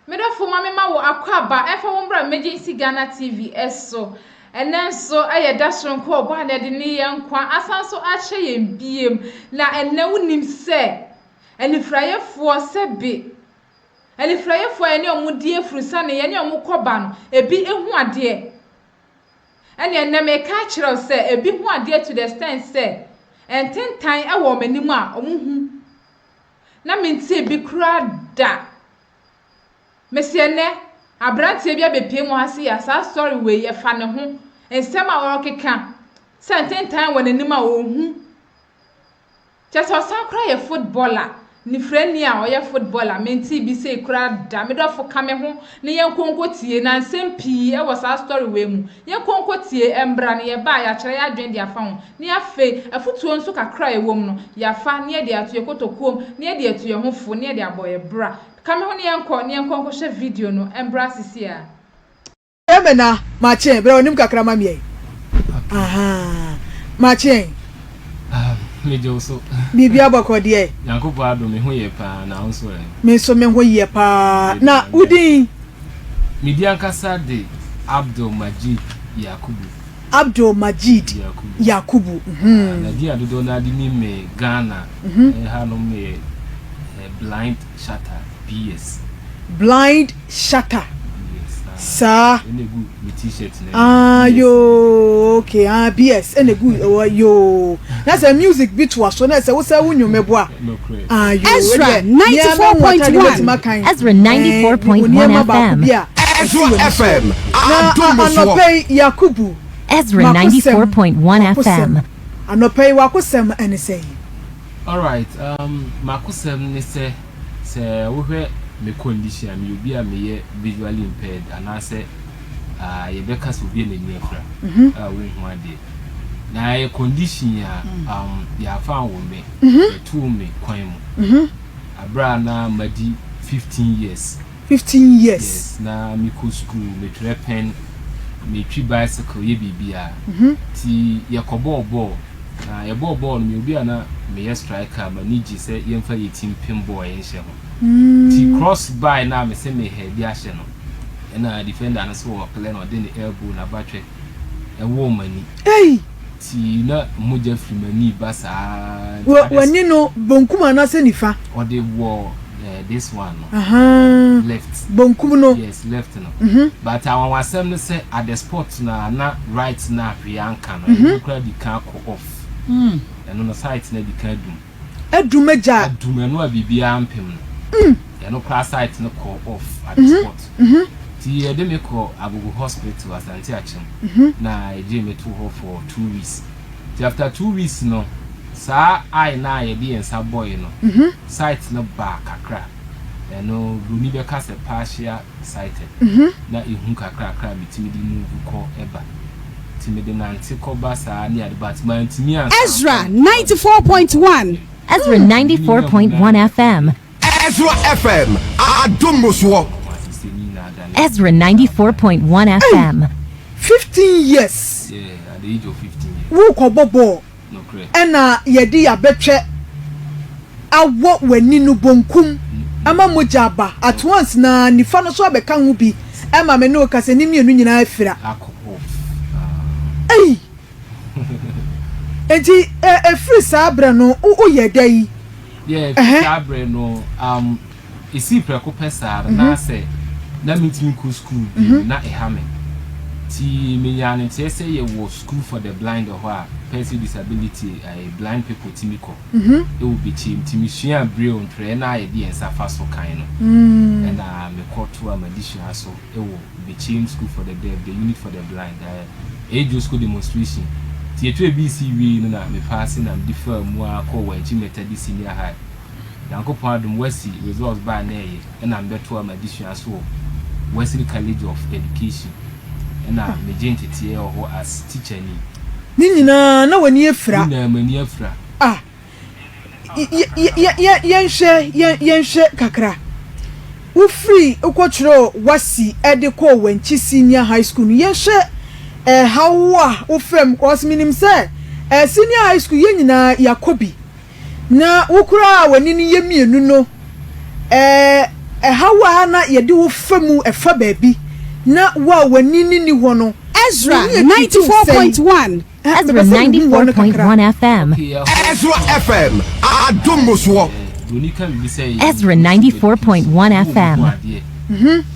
Me do fo ma me ma wo akwaba e fa wo mbra emergency Ghana TV eso enen so aye dasron ko obo na de ne yenkwa asanso a hye yembiem na enne wonim se enifrayefo sebe enifrayefo ene omudie frusa ne ye ne omukoba no ebi ehu ade ene me ka kire se ebi hu ade to the extent se ententan e wo manim a omuhu na menti ebi kura da mesiene abrantie bia bepie mu hase ya sa story we ye fa ne ho ensem a workeka sententan won anim a ohu chesa sakra ye footballer ni freni a oye footballer menti bi se kura da me do fo kame ho ne ye konkotie na nsem pii e wo sa story we mu ye konkotie embra ne ye ba ya kire ya dwen dia fa ho ne afe afutuo nso kakra ye wom no ya fa ne ye de atoye kotokuom ne ye de atoye hofo ne ye de aboye bra kame ho ne yenko ko she video no embra sisi a emena mache bra onim kakra ma mie aha mache mejo so bibia bokode e yankopo ado me ho ye pa na onso e me so me ho ye pa na udin media nkasa de Abdul Majid Yakubu na dia dodo na di ni me Ghana ha no me blind Shatta BS blind Shatta sa enegu mi t-shirt na yo okay BS enegu yo that's a music beat was so na say wo say wunyo meboa Ezra 94.1 Ezra 94.1 FM Ezratv FM Anopay Yakubu Ezra 94.1 FM Anopay Makosem and say all right Makosem ne say wo hwe me condition me obi a me visually impaired and I say ye beka so bi na ni afra we hu ade na ye condition ya ya fa wo me to me kwan mu abra na madi 15 years yes na me ko school me try pen me twi bicycle ye bibia ti ye ko ball na ye ball me obi ana me ye striker ma ni ji se ye mfa ye team pinball ye nhye ho ti cross by na me se me head ya hye no na defender na so play no de the elbow na batwe e wo mani ti na moja free mani basa wani no bonkum na se nifa or the war this one no left bonkum no yes left no but our wasem no say at the spot na right na priyanka no e kura di kan ko off and on the side na di kan edumeja adumenu abibia ampem no no class site no call off at the spot ti e de me call Abugu hospital asante achem na e je me to ho for 2 weeks ti after 2 weeks no sa I na ye de ensa boy no site no ba kakra no rumi be ka se partial sighted na ehun kakra bitimi di move call eba ti me de nanti ko ba sa ni department mi an Ezra 94.1 Ezra 94.1 FM Ezratv FM Adomoswo Ezra 94.1 FM 15 years yeah at the age of 15 years wo ko bobo no correct ena ye di abetwe awo wani no bonkum ama mojaba at once na nifa no so abeka hu bi ema me no kase ni mienu nyina afira akopo enti free sabra no o ye dai yeah sabra no isi preko pesa na say na meeting ku school na ehame ti menyane ti say ye wo school for the blind or wha person disability blind people timiko e will be team timisua bre on tre na ye de ensa fa so kan no and me call to am additional so e will be team school for the deaf the unit for the blind age school demonstration ti etu abc we no na me passing am differ mu akọ wa nchi method senior high yankopon adum wasi results ba na ye and am beto am additional so Wesley College of Education and I'm a gentity or as teacher ni nyina na wani efra na mani efra yenhwe kakra wo free ukotro wasi edeko wanchi senior high school yenhwe hawa wo fam cause minim say senior high school yenyina yakobi na wukura wani ni yemienu no hawa na yede wo famu efa baabi na wa wani ni ho no Ezra 94.1 Ezra 94.1 FM Ezra FM adomoswo Ezra 94.1 FM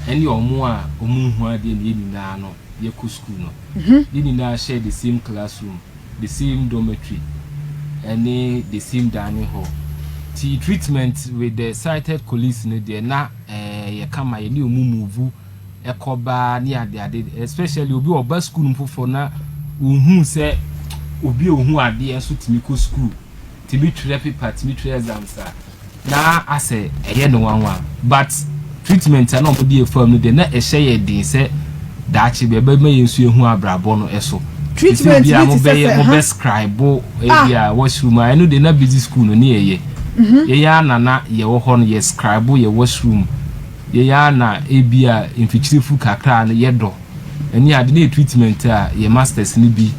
any omo a omu hu ade ne nyina no ye ku school no they nyina share the same classroom, the same dormitory, and the same dining hall. The treatment with the sighted colleagues no dey na ye kama ye ni omu move ekoba ni ade especially obi oba school mfofo na ohun se obi ohun ade enso timi ko school timi tire paper timi tire exams na ase eye no wanwa but treatment na omo die fam no de na ehye din se daachi bebe me yensu ehun abrabo no eso treatment bi mo be scribe area washroom I know de na busy school no ni eye ye ya na ye wo ho no ye scribe ye washroom ye ya na ebia infichirifu kakra na ye do eni ade na treatment a ye masters ni bi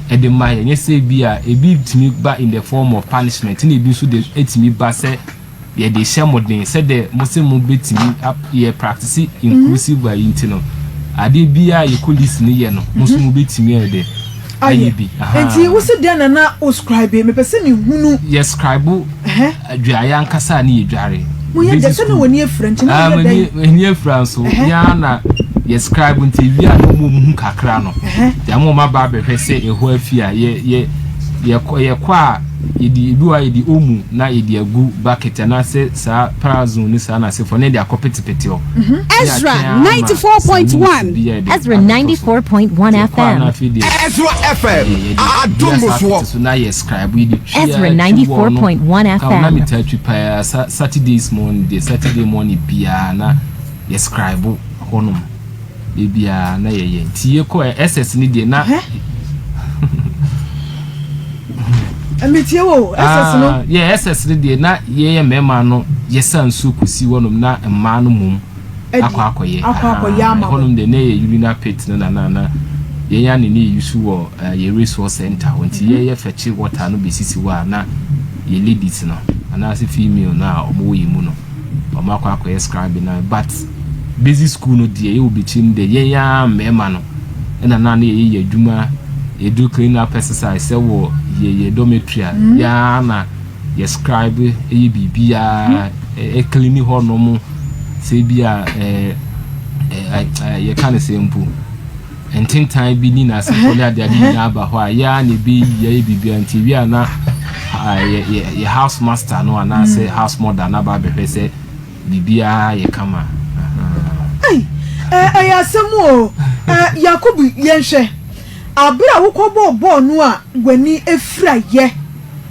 ede ma ye se bia ebi timi ba in the form of punishment ni ebi so de etimi ba se ye de shemodin se de muslim betimi ye practice inclusive by intino ade bia ye police ni ye no muslim betimi e de ayebi enti wo se de na o scribe me pese mi hunu ye scribe adwaya nkasa na ye dware mo ye de se no woni French na ye de ni France ya na ye scribe nti bia no mu kakra no ya mo ma ba be pese eho afia ye kwa idi duwa idi omu na idi agu bucket na se sa parazu ni sa na se for ne dia kopetipeti o Ezra 94.1 Ezra 94.1 FM Ezra FM adomoswo so na ye scribe idi Ezra 94.1 FM na mitatu pa Saturday morning bia na ye scribe honum e bia na ye tie ko SS ni de na amitie wo SS no SS de na ye mema no ye sansu kusi wonum na mma no mum akwakoye ama honum de na ye urina pit na ye ya ni yusu wo ye resource center wonti ye fetchi water no besisi wa na ye ladies no ana se female na omo yi mu no omo akwakoye scribe na but busy school no de ye obichim de ye ya mema no na ye adwuma ye do clean up exercise se wo ye dormitory ya na ye scribe e bibia e clean ho no mu se bia ye kan se mpu entin time bi ni na se ko le ade na ba ho ya na bi ye bibia nti bia na ye house master no na se house mother na ba be se bibia ye kama ya semu Yakubu yenhwe abira wo kobo bo no a gwani efra ye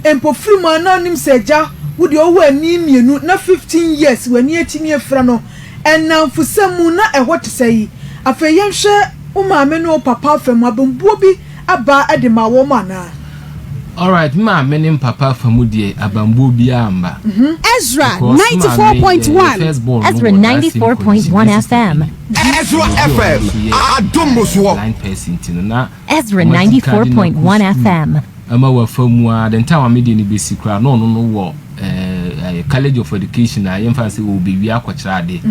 empofiri ma na nim seja wo de owo ani mienu na 15 years wani etimi efra no enamfusemu na ehotesei afa yenhwe o maame no papa fam abambuo bi aba ade ma wo mana all right ma menim papa famu de abambuo bi amba Ezra 94.1 Ezra 94.1 FM Ezra FM adomoswo Ezra 94.1 FM ama wa famu a den time me de ni besi kra no wo college of education a yemfa se wo bewi akokyra de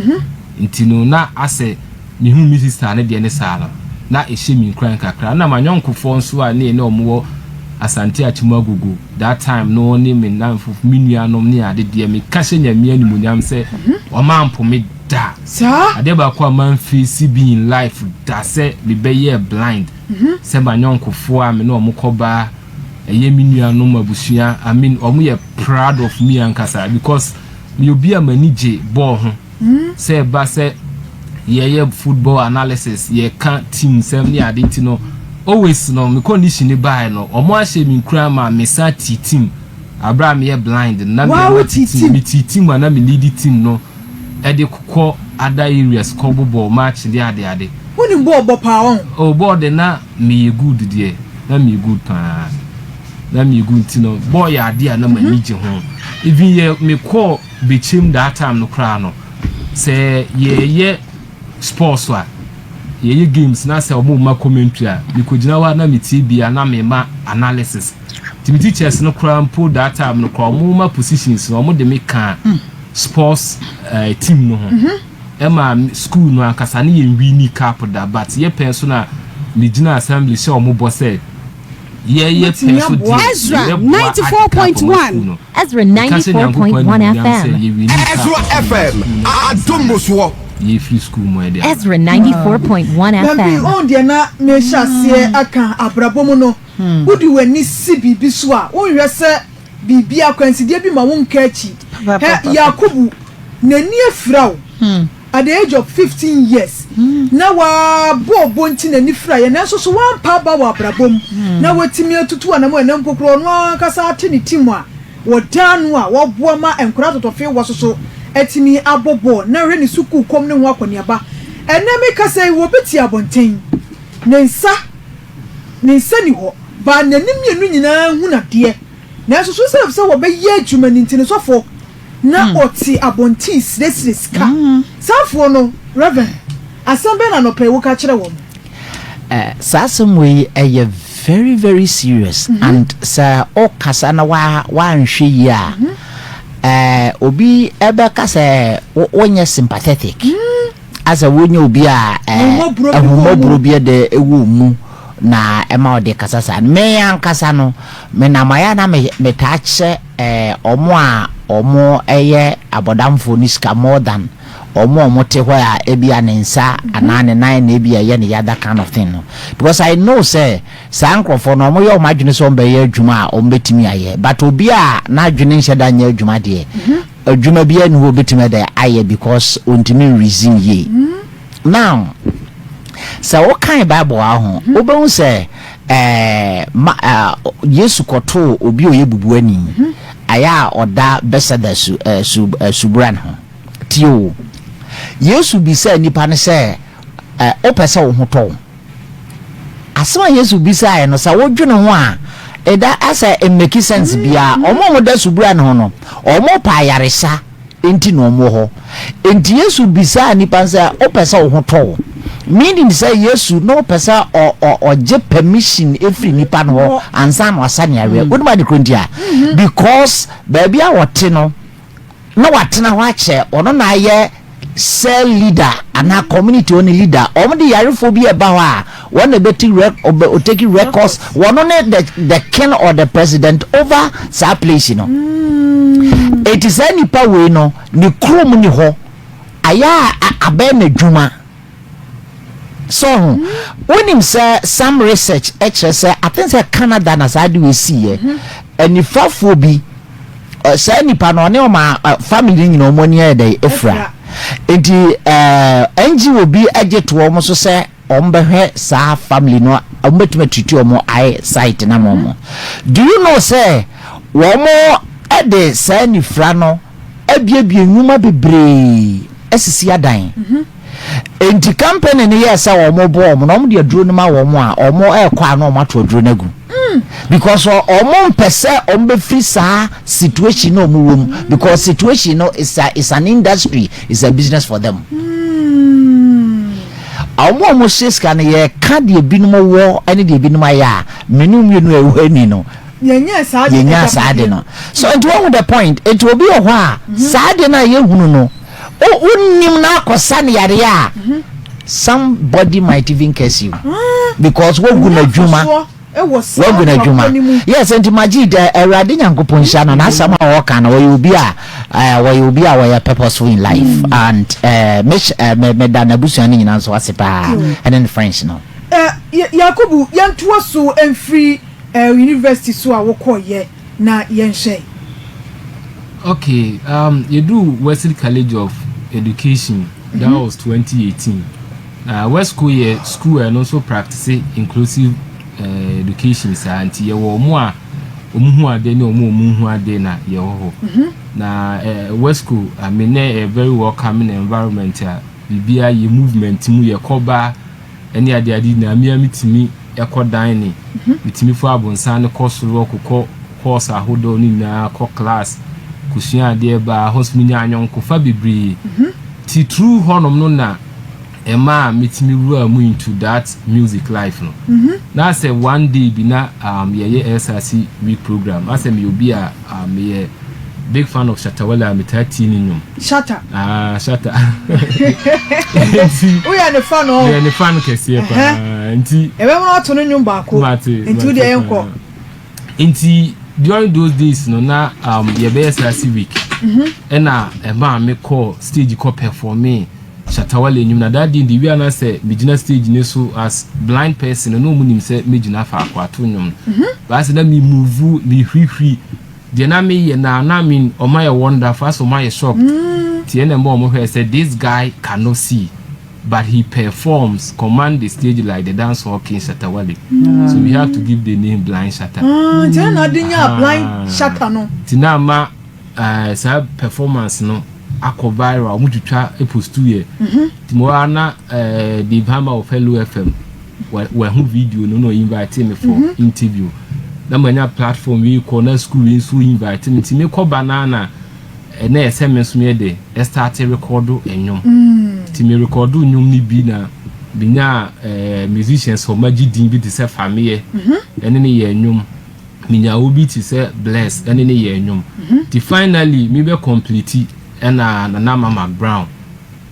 ntino na ase mi hu mi sister ne de ne sala na ehye mi kran kakra na manyonkofo nso a ne omo asante achimagugu that time no ni me nanfo minuanom ni ade de me kashe nyame animunyam se o mampo me da sa ade ba kwa man face be in life da se me be ye blind se manyonkofo a me no omokoba eye minuanom abusua I mean omo ye proud of me ankasa because me obi a manije ball ho se ba se ye football analysis ye kan team sem ni ade ntino always no me condition by no omo ahye mi nkura ma me sa team abra me blind na me team na me lead team no e de kokọ other areas kobo ball match de ade woni bo pa on o board na me good there na me good pa na me good tino boy ade na manije ho even ye me call be chim that time no kra no say ye sports wa ye games na se omo ma commentary a mikojina wa na meti bia na me ma analysis ti teachers no kra pull that time no kra omo ma positions no omo de me kan sports team no ho Emma school no ankasa ne ye wini cap da but ye person na Mijina Assembly say omo boss said ye person Ezra 94.1 Ezra 94.1 FM Ezratv FM adomoswo ye free school mo dey Ezra 94.1 FM on dia na me hyase aka abrabom no wodi wani si bibi so a wonhwe se bibi akwansidie bi ma wonka achi Yakubu nani afirawo at the age of 15 years na wa bo nti nani fra ye na so so wan pa ba wa abrabom na watimi atutu anamo enam kokro no akasa ate ni timu a wodanu a woboa ma enkura totofe wo so etimi abobo na hwe ni suku kom ne ho akoniaba enemi kasa wo beti abonten nensa ni ho ba nanim yenu nyina hu na de na so se wo be ye adwuma ni ntine sofo na oti abonten sreska safo no reverend asambe na no pe wo ka kire wo Sasamwe a very very serious and sir o kasa na wa nhwe yi a obi ebe kasa wonye sympathetic as a wonye obi a ahumobro bi de ewu mu na ema ode kasa sa me ankasa no me na maya na me tache omo eye abodamfo ni ska more than omo te where ebia nensa anane nine na ebia ye ne yada kind of thing no because I know say sankrofo no omo ye o madwene so mbe ye adwuma a ombetimi aye but obi a na adwene nhyeda nya adwuma de adwuma bia ne wo betimi de aye because ontimi reason ye now so what kind bible aho obehu say Yesu koto obi oyebubu ani aya oda besada subran ho tio Yesu bi say nipa ne say opese wo hoto asema Yesu bi say no sa wodwene ho a eda asa make sense bia omo da subran ho no omo pa yaresa enti no omo ho enti Yesu bi say nipa say opese wo hoto meaning say Yesu no pesa or je permission every nipa no ansa no asane awe woduma de krontia because baby a wote no na watena ho ache ono na ye cell leader ana community only leader omo de yarefo bi eba ho a one na beti take records one on the king or the president over sa place no it is any power no ni krom ni ho aya abe na dwuma. So when him say some research say I think say Canada na side we see and if phobia say nipa no ne ma family nyina omo ne dey efra enti NGO bi age to omo so say ombehwe sa family no ombetuma tutu omo I site na momo do you know say womo e dey say ni fra no ebiebie nwuma bebre esisi adan enti company ne yesa omo bo omo no de aduro no ma omo a omo ekwa na omo ato aduro nagu because omo mpese omo be free sa situation no omo wom because situation no is an industry, is a business for them omo shiska ne ye ka de binum wo ene de binum aya menum yenu ehani no yenya saade no so it one with the point it will be a wa saade na ye hunu no unim na kosane yare a somebody might even curse you because what guna juma yes and imagine erade nyankopon sha na asama wo kan na we obi a we purposeful in life and me da na busu ani nyina so asepa and then friends no Yakubu yanto so emfree university so a wo koye na yenhwe. Okay, you do Wesley College of Education. That was 2018. West school and also practice inclusive education. And you were more umuhua de no umuhua de na yeho. Na West School, I mean a very welcoming environment. Bibia ye movement mu ye koba any ade na mitimi ekọ dining. Mitimi fo abonsan ne course work course ahodo ni na class. Kusia de ba hospinya anyonko fa bebre ti true honom no na ema mitimi wura mu into that music life no na say one day bi na ye SRC week program I say me obi a me big fan of Shatta Wale. I'm a 13 Shatta. Shatta. We are the fan of. We are the fan kesi pa. Nti. Ebe mo na to no nyum ba ko. Nti de enko. Nti during those days no na ye be SRC week. Na e ma me call stage call performing Shatta Wale nyum na that day the we na say me stage ne so as blind person no mu nim say me gina fa akwato nyum. Ba say na me move me hwihwi de na me ye na mean o my wonder fast o my shop. Tie na mo said this guy cannot see but he performs command the stage like the dance hall king Shatta Wale. So we have to give the name Blind Shatta. Tie na dinya Blind Shatta no. Tina ma sa performance no akọ viral mu twitwa epost 2 year. Timo ana the Bama of Hello FM we hu video no invite me for interview. Na manya platform we corner school in so invite me ti me ko banana na SMS me de start record enyum ti me record nyum ni bi na binya musicians for magidin bi ti se family ene ne ye enyum minya obi ti se bless ene ne ye enyum ti finally me be complete na Mama Brown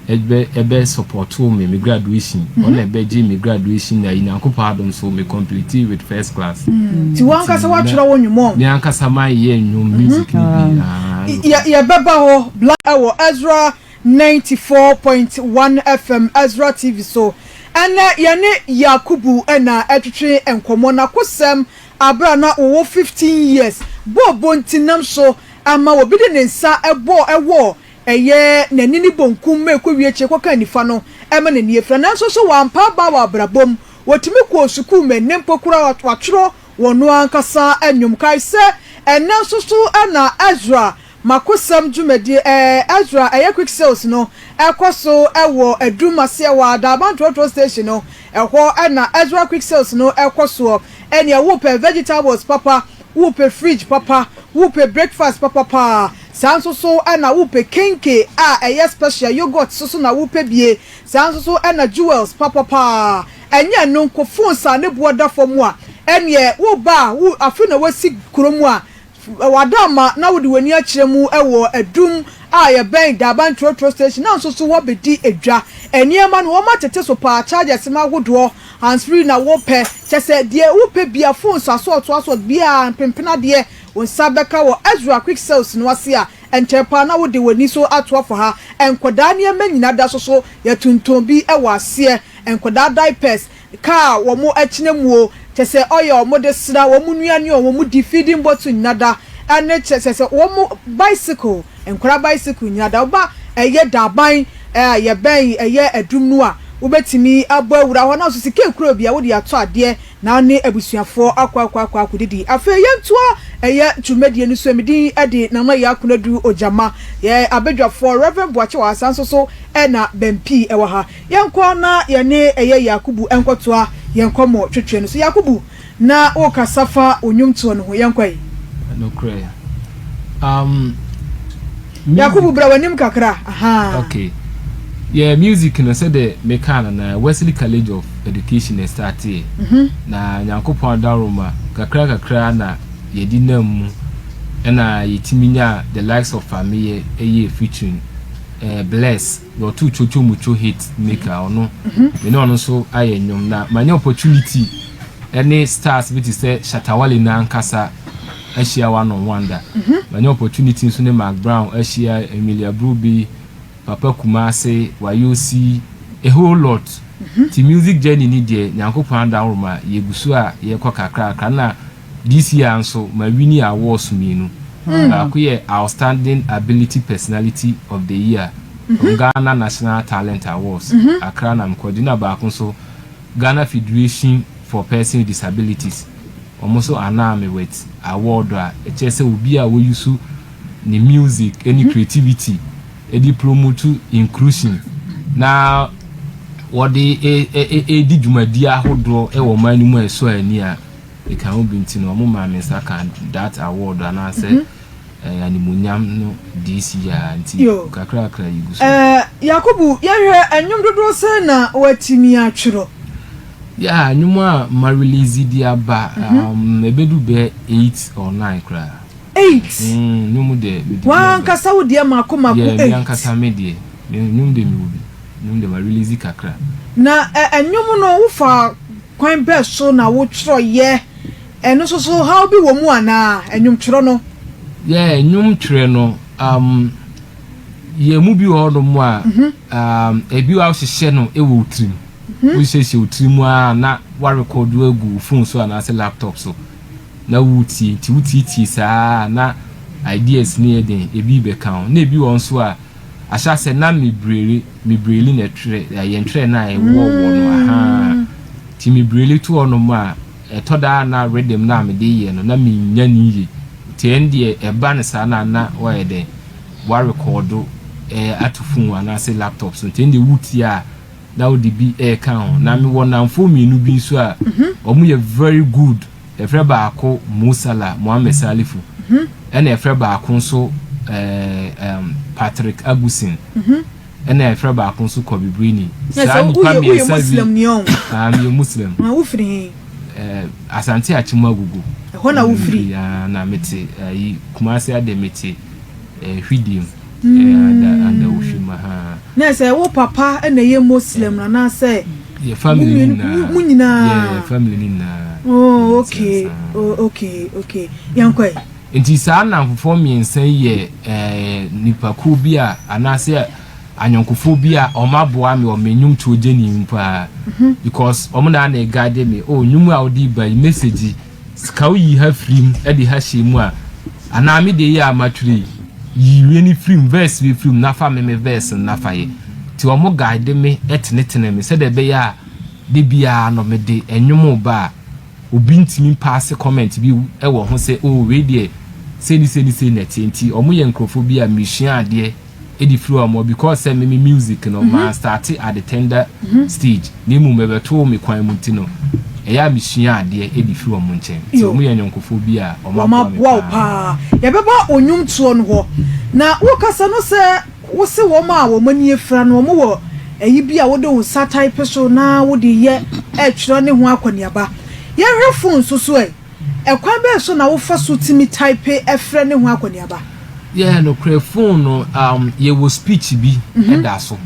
ebe support me graduation on ebe je me graduation na inanko pardon so me complete with first class ti wanka sa watchura wonwum ni anka sama ye nyum music ni ya beba ho black wo Ezra 94.1 FM Ezra TV so ana yane Yakubu na etwetwe enkomo na kosem abra na wo 15 years bo ntinam so ama obi de nsa ewo eye nanini bonkum mekwa che kwaka nifa no ema na niefra nanso so wampa ba wa brabom wotimi ko suku menempo kura watwatro wono ankasa anwum kai se enanso so ana Ezra Makosem Jumedi Ezra quick sales no ekoso ewo adumase wa Daban Trotro station no eho ana Ezra quick sales no ekoso ene wo pe vegetables papa wo pe fridge papa wo pe breakfast papa sanso so ana wo pe kenke special yogurt so na wo pe bie sanso so ana jewels papa enya no ko phone sa ne boda fom a ene wo ba wo afi na wasi kromu a wadama na wo de wani a kiremu ewo adum ye ben Daban Trotro station na so wo bedi edwa eniema no wo matete so pa charges ma godo hands free na wo pe chese de wo pe bia phone so aso bia pempena de won sabeka wo Ezra quick sales no ase a enchepa na wo de wani so ato for ha enkoda ne manyina da so ya tunton bi ewo ase enkoda diapers car wo mo achinemu o chese oyo mo de sra wo mu nuane o wo mu di feeding bottle nada ane chese wo mo bicycle enkora bicycle nada oba eye daban ye ben eye adum no a wo betimi abo awura ho na so sike kuro bia wo de ato ade na ne abusuafo akwa akudidi afa yentoa eye twumedie ni so emidi ade na ma ya kunadu ojama ye abedwafo Reverend Boache wa asanso so na bempi ewa ha yenkwa na ye ne eye Yakubu enkotoa yenkomo twetwe no so Yakubu na o kasafa onyumto no ho yenkwa yi no cray Yakubu brawanim kakra aha okay yeah music no said the mekana na Wesley College of Education started na Nyankopon Daroma kakra na yedi nam na yetiminya the likes of family eye featuring bless your two chocho mucho hit maker ono me no no so aye nyom na manya opportunity any stars bit say Shatta Wale na ankasa ahia one on wonder manya opportunity so ne Mark Brown ahia Emilia Brubi Papa Kumase Wayosi a whole lot the music journey ni de Nyankopon Daroma yegusu a ye kwa kakra na this year so my winning awards me no outstanding ability personality of the year Ghana National Talent Awards Accra na mkodina ba so Ghana Federation for Persons with Disabilities almost aname with award a chese obi a wo use ni music any creativity edi promote inclusion na what the di dwumadi ahodo e wo man mu eso ani a e kan obinti no mo ma me saka that award and say animunyam no this year anti kakra yiguso Yakubu yehwe enwum dodo se na watimi atwero ya nyuma ma release di aba ebedu be 8 or 9 kra 8 Num de wan kasa wo de mako 8 yeah kasa me de num de mi obi num de ma release kakra na enwom no wo fa kwan be so na wo tro ye eno so how bi wo mu ana enwom tro no yeah enwom tro no ye mu bi ho no mu a ebi wa hye no e wo trim wo hye utrim a na wa record agu phone so ana se laptop so na wuti saa na ideas ni eden ebi be kan na ebi won so a asha se na me brele na tre ye tre na e wo no aha ti me brele to ono ma etoda na rhythm na me de ye no na me nya ni ye ti endie e ba ne saa na wa eden wa record atufun ana se laptop so ti endie wuti a na wo de bi e kan na me won na fo mi nu bi so a omu ye very good efre baako Musala Mohammed Salifu ena efre baako nso Patrick Agusin ena efre baako nso Kobe Brini sa nipa mi Muslim ni on mi Muslim na wo firi Asante Achimwa Gugu ho na wo firi ya na mete yi Kumasi ade mete hwidim anda wo hwima ha na say wo papa ena ye Muslim na say ye family munyina yeah family ni na oh okay okay yankoi enti saa na mfofo miensan ye nipaku bi a anase anyonkofo bi a omaboa me o menyum to ogeni mpa because omo na na guide me oh nyum a odi ba message skaw yi ha frim e de ha shemu a ana me de ya amaturi yi ni frim verse bi frim na fa me verse na fa ye ti omo guide me etene me se de be ya de bia no me de enwum ba obi ntimi pass comment bi e wo ho se oh we de se ni net enti omo ye nkrofobia mission ade e di flow mo because say me music no ma start at the tender stage ni mu me beto me kwan mu ntino e ya mission ade e di flow mo nchen ti omo ye nkrofobia omo wow pa ye beba onwum tuo no ho na wo kasa no se wo se wo ma wo mani efra no mo wo eyi bia wo de wo type so na wo de ye e twiro ne ho akwaniaba ye phone so ekwan be so na wo fa so timi type efra ne ho akwaniaba yeah no kre phone no ye wo speech bi eda so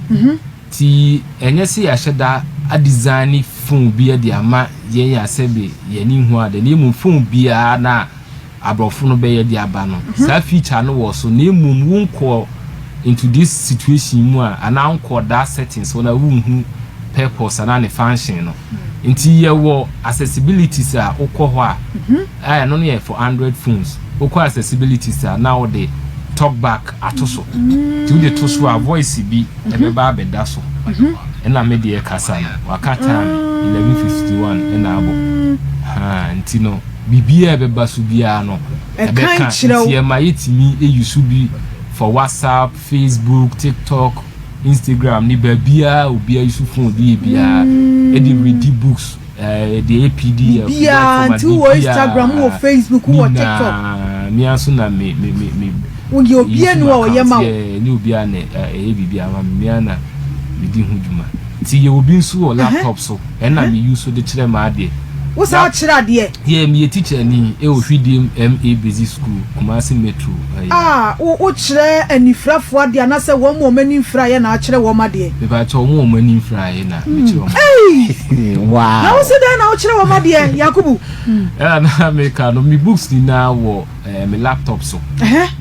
ti enye se ya hyeda a design phone bi e de ama ye ya sebe ye ni hu ade ni mu phone bi a na abrofo no be ye de aba no sa feature no wo so na mu wonko into this situation mu a ana wonko that settings so na wonhu purpose ana ne function no nti ye wo accessibilities a ukọ a no no for Android phones ukọ accessibilities a now the talk back atoso ti the to so a voice bi e be ba beda so na me de kasa na wakata 1151 na abo nti no bibia be ba so bia no e be kan ti e ma yetimi e yusu bi for WhatsApp, Facebook, TikTok, Instagram ni babia obia yusu phone di bia e di read books the APD bia to Instagram or Facebook or TikTok mi aso na me wo obia no wo ye ma ni obia na e bibia ma mi ana mi di hu djuma ti ye obi nso o laptop so e na mi use de kire ma ade wo sa kire ade ye mi teacher ni e o hwidim MA Basic School Kumasi Metro wo kire anifrafo ade na se wo mo mani mfra ye na kire wo ma de be ba cho mo mani mfra ye na mi kire wo wow na wo se de na wo kire wo ma de Yakubu na America no mi books ni na wo mi laptop so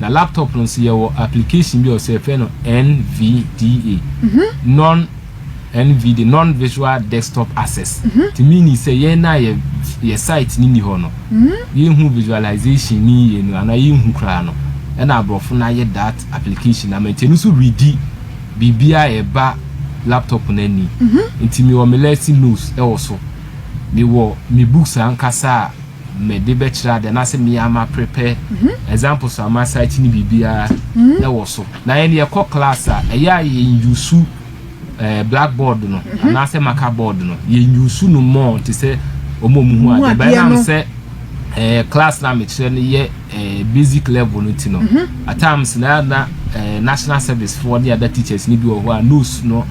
na laptop no se ye wo application bi o se fe no NVDA NVD non-visual desktop access. To mean say ye na ye site ni ho no. Ye hu visualization ni ye no ana ye hu kra no. E na abrofo na ye that application na maintain so ready bibia e ba laptop na ni. Nti mi wo me lesson notes e wo so. Mi wo mi books ankasa me de be kira de na se mi ama prepare examples of my site ni bibia e wo so. Na ye ne class a ye use blackboard no na say marker board no ye use no more to say omomu hu ade ba na say class na me kire no ye basic level no ti no at times na national service for the other teachers ni bi wo ho a notes no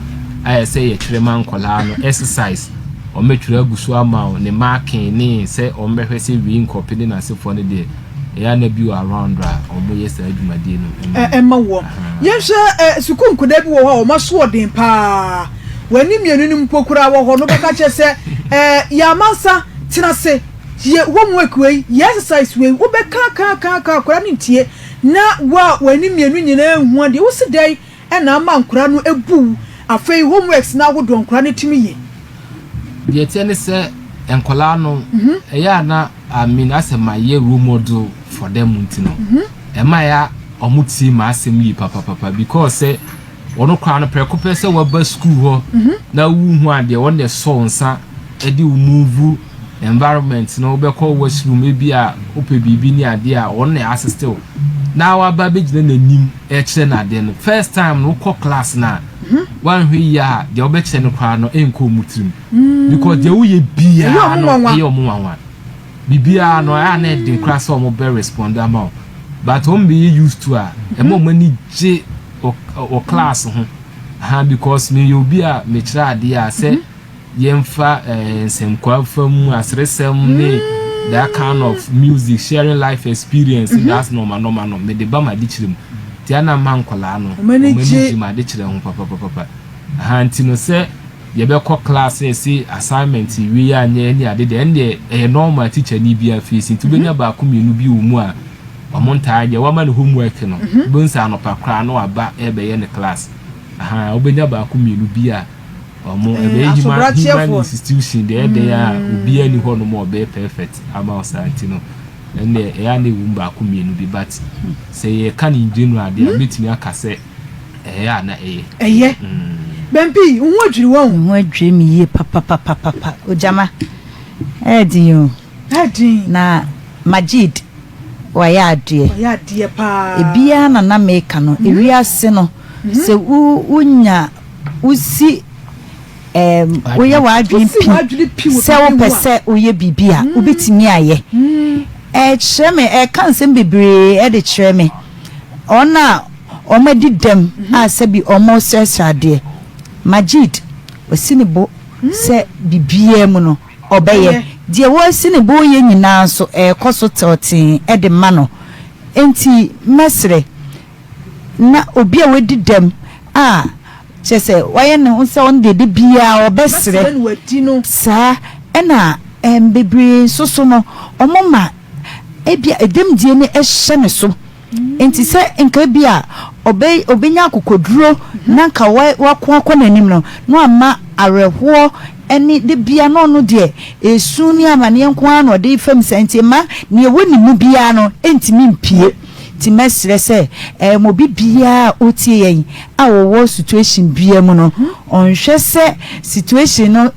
I say ye kire man kola no exercise o metwere agusu ama ne marking ni say o mehwe say we copy na say for ne de ya na bi around ra omo yes adwumade no emma wo yehwe sukun koda bi wo ho o maso odin pa wani mienu ni mpokura wo ho no beka che se ya mansa tina se ye wo mu ekwei exercise we wo beka ka kora ni tie na wani mienu nyina hu ade wo se dai na ama nkura no ebu afei homeworks na wo do nkura ne timi ye ye tiene se enkola no eya na as my year role model for them ntino ema ya omuti ma asem yi papa because say ono kwa no prekope se wa ba school ho na wu hu ade won so nsa e di move environment no be call washroom e bia ope bibi ni ade a won na assist na wa ba be gina nanim e kire na ade no first time no call class na one hwe ya de obe kire no kwa no enko mutim because de wo ye bia no ye omo bibia no ya na de class omo be respond am but hom be used to a emo mani je o class ho because me you be a me kira ade a say yemfa semkwa fam asresem ne that kind of music sharing life experience that's normal no me de ba ma di kirem ti ana man kola no mani ma de kire ho papa ntino say ye be ko class say assignment we anya ni ade de ende normal teacher ni bia face to benya ba ko mienu bi wo mu a omonta aje wa man homework no bonsa no pakra no aba ebe ye ne class obenya ba ko mienu bi a omo ebe human institution de ya obi ani ho no mo be perfect ama osantino ende ya ne wu ba ko mienu bi but say ye kan in general de metimi akase ya na eye Bempi, unwadri won. Unwadri mi ye papa. Ojama. Edi na Majid waya adie pa. Ebia na meka no, ewiase no. Se unya usi oye wadri pi. Se wo pese oye bibia, obetimi aye. Kyereme kan sem bebre de kyereme. Ona omadi dem asabi omo sesade. Majid osinibo se bibie mu no obeye die wo osinibo ye nyina so ekoso totin e de ma no enti mesre na obi a wedi dem chese waye ne unse on de bia obesre sa ena bebre so no omoma ebia edem die ne ehye ne so enti se enka bia obenya akokoduro nanka wakwa nanim no ama areho eni de bia no de esu ni amane enko ano de fam senti ma ne woni mu bia no entimi mpie ti mesre se mo bibia otie yen awo situation bia mu no onhwe se situation no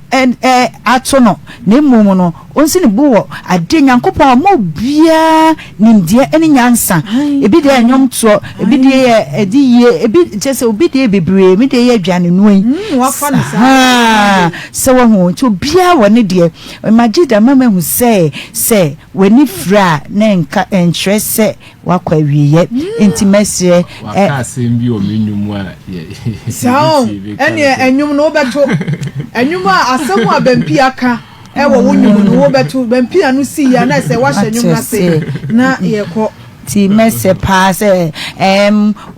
ato no na emu no onsi ne bo ade nyankopon mo bia nimdie eni nyansa ebi de anyom to ebi de ediye ebi chese obi de bebre mi de ye adwane nuan wafa ne sa se wo ho to bia woni de Majid mama hu se wani fra na nka entrese wakwa wiye intimacy wakasem bi o menwum a so ene enwum no beto enwum a asem a bampi aka ewo wonwum no wo beto bampi anu si ya na se wahye enwum na se na yeko ti messe pass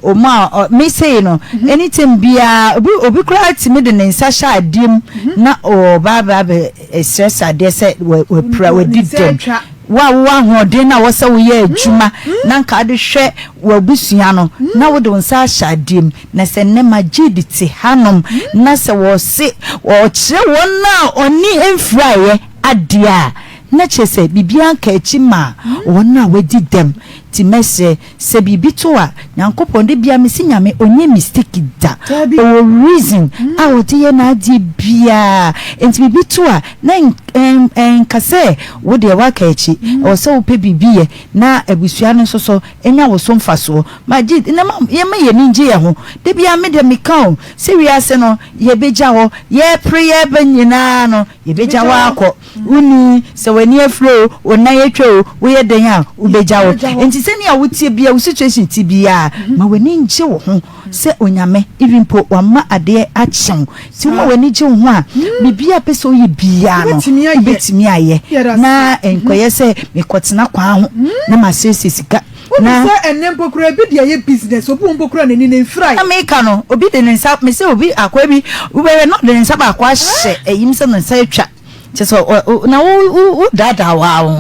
o ma me say no anything bia obi kra ti me de nsa sha adim na o baba be stress ade se we pra we didem wa hode na wo se wo ye adwuma na nka de hwe wo busua no na wo de nsa sha adim na se ne Majid ti hanom na se wo se wo kire wona oni emfraye adia na chese bibia ka echi ma wona wadi dem ti messe se bibi to a nyankopon de bia mesi nyame onye mistake da o reason a odi ye na adi bia enti bibi to a na kase wo de wa ka echi o se wo pe bibie na abusua no so enya wo so mfaso Majid na ye ma ye ninje ye ho de bia me de mekao se wi ase no ye beja ho ye prayer banyina no ye beja wa akọ uni se wani afro ona ye twa wo ye den a wo beja ho enti seni a wotie bia wo situation ti bia ma wani nje wo ho se onyame even po wama ade action ti wo wani nje wo ho a bibia pese oyi bia no betimi aye na enkoye se mekotena kwa ho na masese sika na enempo kura bi de ye business obu mpo kura nani na fry America no obi de nsa me se obi akwa bi we no de nsa ba akwa hye eyim se no nsa atwa cheso na wo dada wa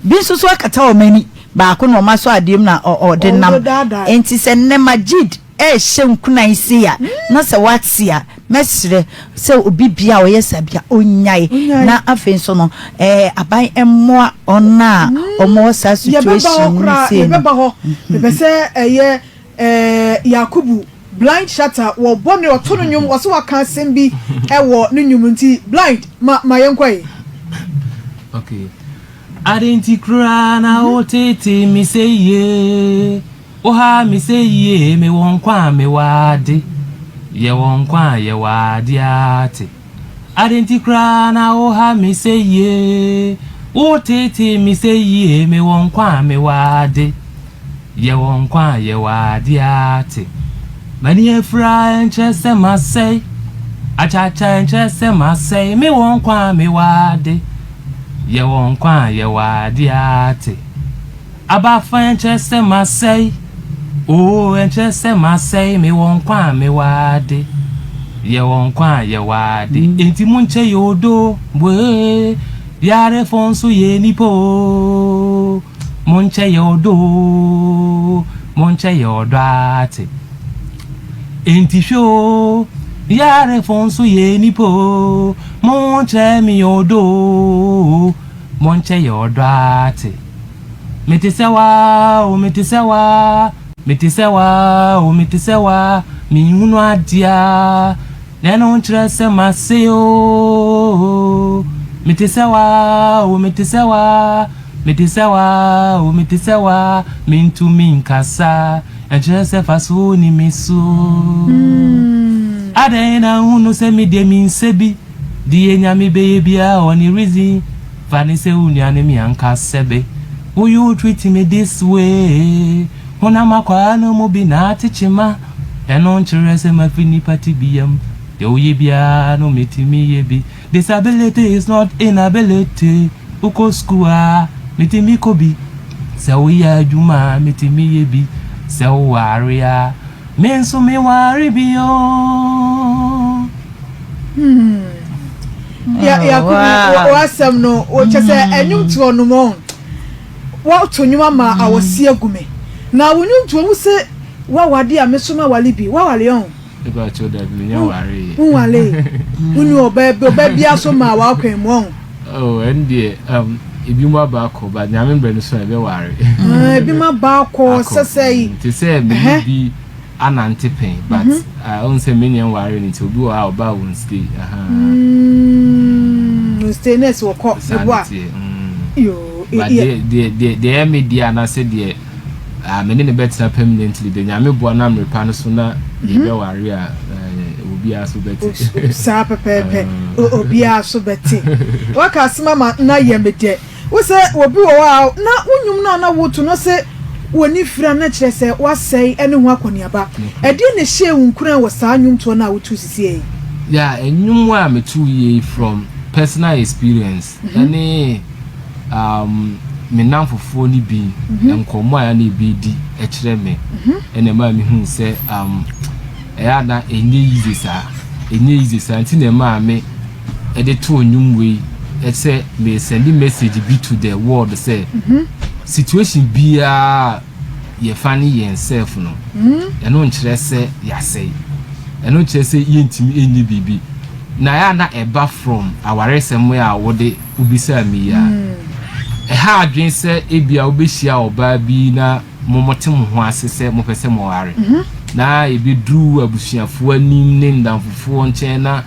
bi so akata o mani ba ko no maso adem na o de nam enti se ne Majid hye nkuna isi ya na se watia mesre se obi bia o yesa bia onyai na afen so no aban emmoa ona omo sa situation ni se be ba ho be se Yakubu blind Shatta wo bone o to no nyum wo so waka sembi wo no nyum nti blind ma yenkwae okay adenti kra na otete mi say ye oha mi say ye me won kwa me wade ye won kwa ye wade ate adenti kra na oha mi say ye otete mi say ye me won kwa me wade ye won kwa ye wade ate mani efra enchese ma say achacha enchese ma say me won kwa me wade ye won kwa ye wade ate aba fa enchese ma say oh enchese ma say me won kwa me wade ye won kwa ye wade enti munche yodo we yare fonso ye nipo munche yodo ate enti sho yare fonso ye nipo monche mi yodo ate metisewa mi hunu adia neno nchire se maseo metisewa mintu minkasa nchire se faso ni misu adena hunu se mi de minsebi di enyami beye bia oni reason fani se unyane mi anka sebe will you treat me this way hona makwa no mo bi na tichima eno nchire se mafini pati biam de oye bia no metimi yebi disability is not inability uko skua metimi kobi se oya adwuma metimi yebi se o waria menso me wari bio wasam no o chese enyum to no mo wa to nyuma ma awose agume na wonyum to mu se wa wade a mesoma wale bi wa wale on e ba cho da bi nya ware wale unu oba bia so ma wa kwan mu on oh and ebi mo ba ko ba nyame mbre no so e be ware ebi ma ba ko sesei ti se bi anante pen but on say many ware ni to do how ba won stay stay next wo ko e boa yo the media na say the many ne better permanently the nyame boa na mrepa no so na ye be ware a obi aso beti sa pepe obi aso beti waka asema na ye mede wo se obi wo wa na unyum na wotu no se woni fira na kire se wasei ene ho akoniaba ede ne hye wunkura wo saa nyumto na wotu sisie yeah enyum wa metu ye from personal experience ene me namfofo ni bi enkomo ya na bi di e kire me ene ma me hu se ya na enye easy sa nti na ma me e de to onyum we e say me send message be to the world say situation bia ye fani yenself no eno nkire se yasei eno nkire se yentimi enyi bibi na ya na eba from awaresem we a wode ubisa mi ya ha adwen se ebia obehia oba bi na momotem ho asese mo pese mo ware na ebi dru abusuafo anim ne ndamfofo nchen na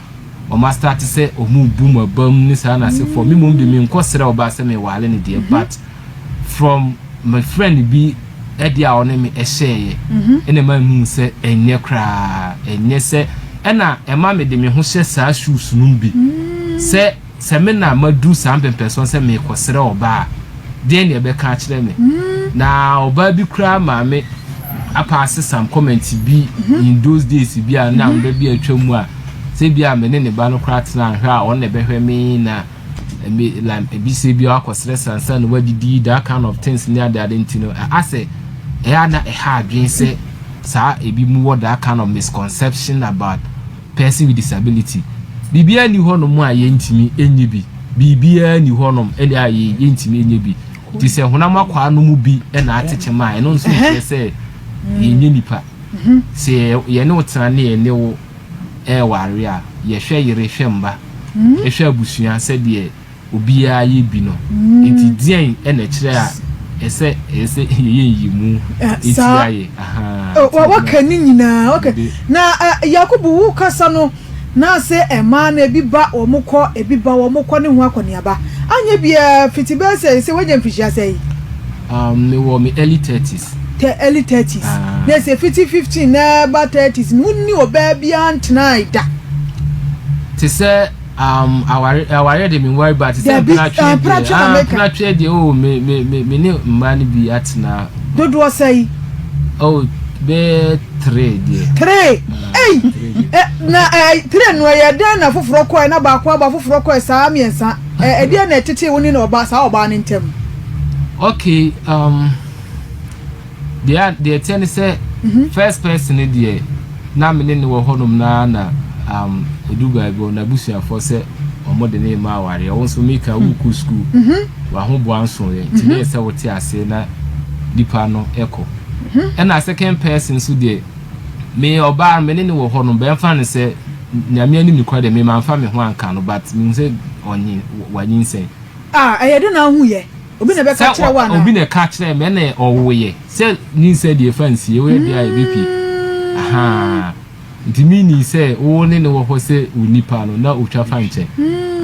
o ma start se o mu boom abam ni sa na se for me mum de me nkosere oba se me wale ne de but from my friend bi edia one me ehye ene ma mu se enye kra enye se ena ema me de me ho hye sa shoes num bi se me na madu sam person se me kosere oba then you be catch them now baby cry mama I pass some comments be in those days be a now baby a chumwa say be a man in the banner crats now on the behe me na like a BCB aquas and son what did that kind of things near that didn't know I say I had a hard dream say sir it be more that kind of misconception about person with disability bibia ni hono mu aye ntimi enyebi bibia ni hono ene aye ntimi enyebi ti se honam akwa no mu bi na ateche mai no nso se yenye nipa se ye ne otana ne wo ware a ye hwe yere hwe mba hwe abusua se de obia ye bi no enti dien na kire a ese ye mu enti aye wa kani nyina okay na Yakubu wo kasa no na se ema na ebiba omukọ ebiba omukọ ne ho akoniaba anya bia fitibe se wanya mfishia sei me wo me early 30s early 30s na se 15 na ba 30s munni oba bia antena ida te se aware de me worry but se na trade oh me ne man bi atena dodo sei oh be 3 na 3 no ya den na foforo koy na ba kwa ba foforo koy saa miensa de na tete woni na oba saa oba ne ntem okay they tell say first person there na me ne wo honum na eduba go na busia for say omode ne ma ware o so make a wuku school wa ho bo anso ye ti ne say wote ase na dipa no eko and a second person so there me oba me ne wo honum be fa ne say nyame ani mi kwa de me man fa me ho anka no but me say onyi wanyi nsen ayede na hu ye obi na be ka kire wa na obi na ka kire me na owo ye say ni say the fancy ye we dia ebipi aha ntimi ni say wo ne wo ho say unipa no na otwa fa nche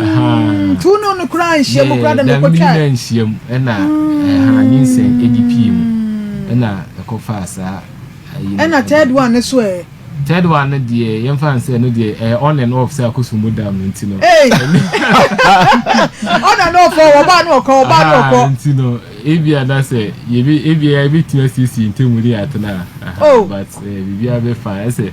aha tu no kra nhie mo kra de me ko twa na nhie na aha ni nsen edp mu na ekofa sa na third one so third one dey yem fan say no dey on and off say akosumo dam ntino on and off oba no ko ntino ebia da say ebi TSC ntemuri atena but bibia be fine say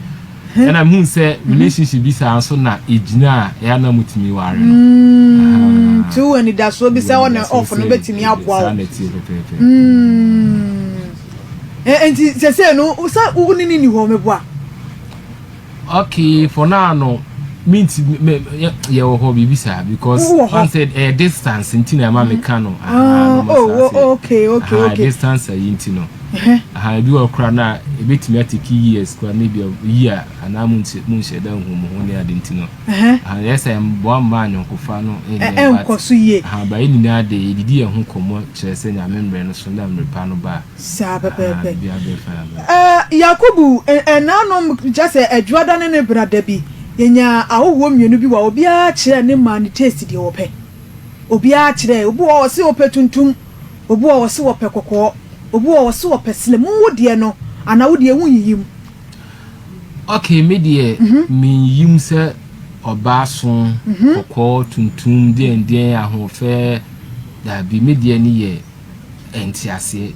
and I'm who say relationship bi sa so na ejina ya na mutimi ware no tu ani da so bi say on and off no betimi aboa enti se no usa unini ni ho meboa okay for now no means ye wo ho bibisa because one said distance intina ma mekano okay distance intino bi wo kra na ebetimi atiki years kwa na bi year ana munche da hu mo ne ade intino yes mbo ma anyokofa no enkoso ye ba ni na de didi hu komo kire se nya membre no so na mrepa no ba sa pepepe Yakubu enanom just adwada ne brada bi yenya awowo mienu bi wa obi a kire ne man taste de wo pe obi a kire obi wo se wo pe tuntum obi wo se wo pe kokko obi wo se wo pe sile mu wodie no ana wodie hu yiyim okay me de me yim se oba so kokko tuntum de ahofe da bi me de ni ye entiase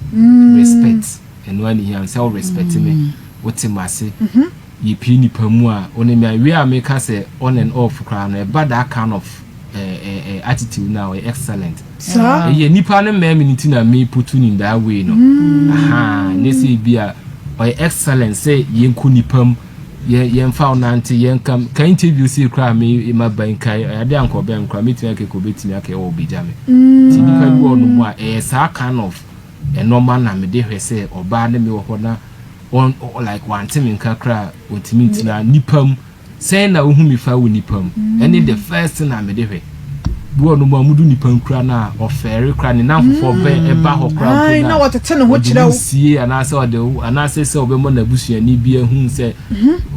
respect and when he and self respect me what him say ye pini pamu a oni me we a make say on and off kra no but that kind of attitude now excellent sir ye nipa no me minute na me put in that way no aha ne say bia or excellent say ye nku nipam ye mfa onante ye nkam ka interview see kra me ma ban kai ade anko ben kra me tinake ko betimi aka e wo bijame ti nipa bi ono mu a sa kind of a normal na me de hwese oba na me wo na on like one time in kakra ontimi ntina nipam say na ohu mi fa wo nipam any the first na me de hwe bu ono mu amudu nipam kra na ofere kra ni na fofo ben eba ho kra ai na wotete ne ho kire wo sie anase ode anase se obe mo na busua ni bia hu se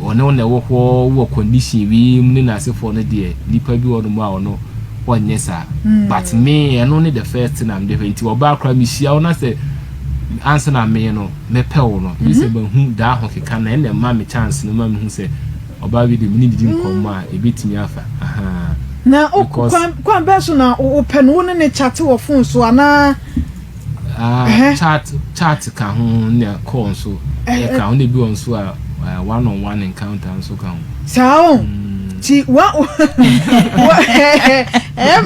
one na wo condition wi mu na asefo no de nipa bi ono mu a ono onyesa but me eno ne the first na me de hwe nti oba kra mi hia ona se answer na me no me pe wo no bi se ba hu da ho keka na ene ma me chance no ma me hu se oba bi de mi ni didi nkom a ebetimi afa aha na kwan beso na o pe no ne chat wo phone so ana chat ka ho ne call so ka ho ne bi on so a one-on-one encounter so ka ho sao ti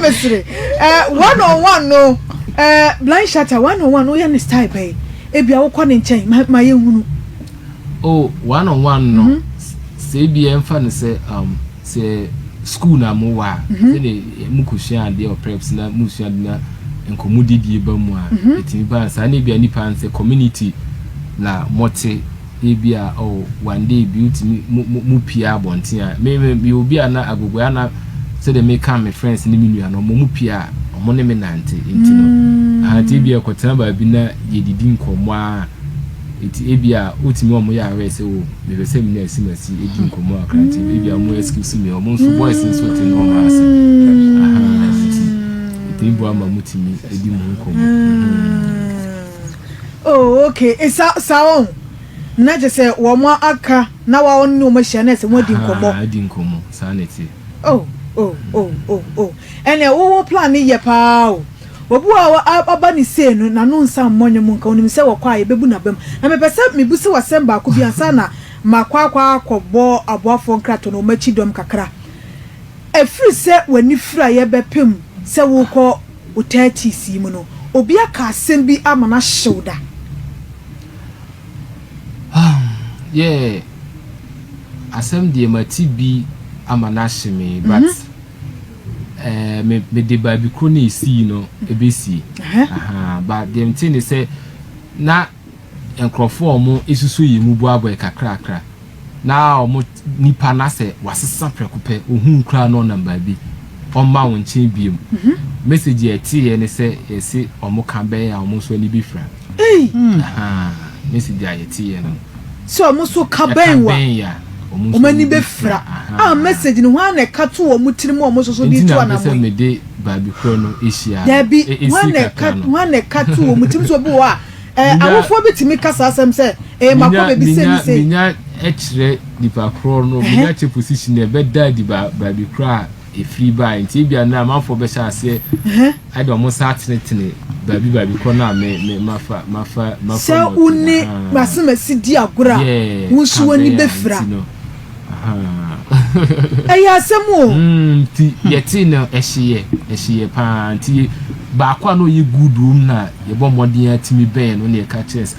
mesre one-on-one no blind shatter one-on-one no ya ne style pay ebia wo kwa ne nchen ma ye hunu one-on-one no say bi emfa ne say school na mo wa say ne mukushia de or preps na mushia na enkomudidi ba mu a etimi ba sa na bia nipa nse community na mote ebia one day beauty mu pia bontin a me obi ana agogo ana say they make am my friends ni minu ana mu pia omo ne me nante ntino ati bia kwotena ba bi na yedidi nkomo a eti ebia otimi omo ya awe say me be say me na simasi edi nkomo akranti ebia mo excuse me omo so boys nso te no ma ase Ibu ama mutimi edi mu nkomo. Okay, sao na je se wo mo aka na wa wonni o ma hia na se mo di nkomo. Edi nkomo sanity. Ene wo plan ye pa o. Obu a aba ni se no na no nsa mmonye mu nka onim se wo kwa ye bebu na bam. Na me pese me bu se wasem ba ko bi ansa na makwa akọbọ aboafo nkrato no machi dom kakra. Efri se wani fra ye bepem se wo ko utati si mu no obi aka asem bi amana shoulder yeah asem de mati bi amana shime but me de ba bi ko na esi no ebesi but dem tin say na enkrofo omo esusu yi mu bu aboy kakra na omo nipa na se wasesa prekupe ohun kra no number bi Oma wonchi biem message eti ne se esi omo kan be ya omo so ni bi fra message eti no so omo so ka ben wa omo ni be fra message no wan na ka to omo tiri mu omo so di to na mo me de ba bi kro no ehia da bi wan na ka to omo tiri so bi wa awofo bi timi kasa asem se makobe bi se ni se minya echre di pa kro no minya che position e be da di ba bi kra a free buy nti bia na manfo be sha ase I do mo sa tenetene baby kona me mafa so uni masimasi di agura wonsu wani be fra eya asemo nti yeti no ehye pa nti ba kwa no ye good room na ye bo modern atimi ben no ne ka chess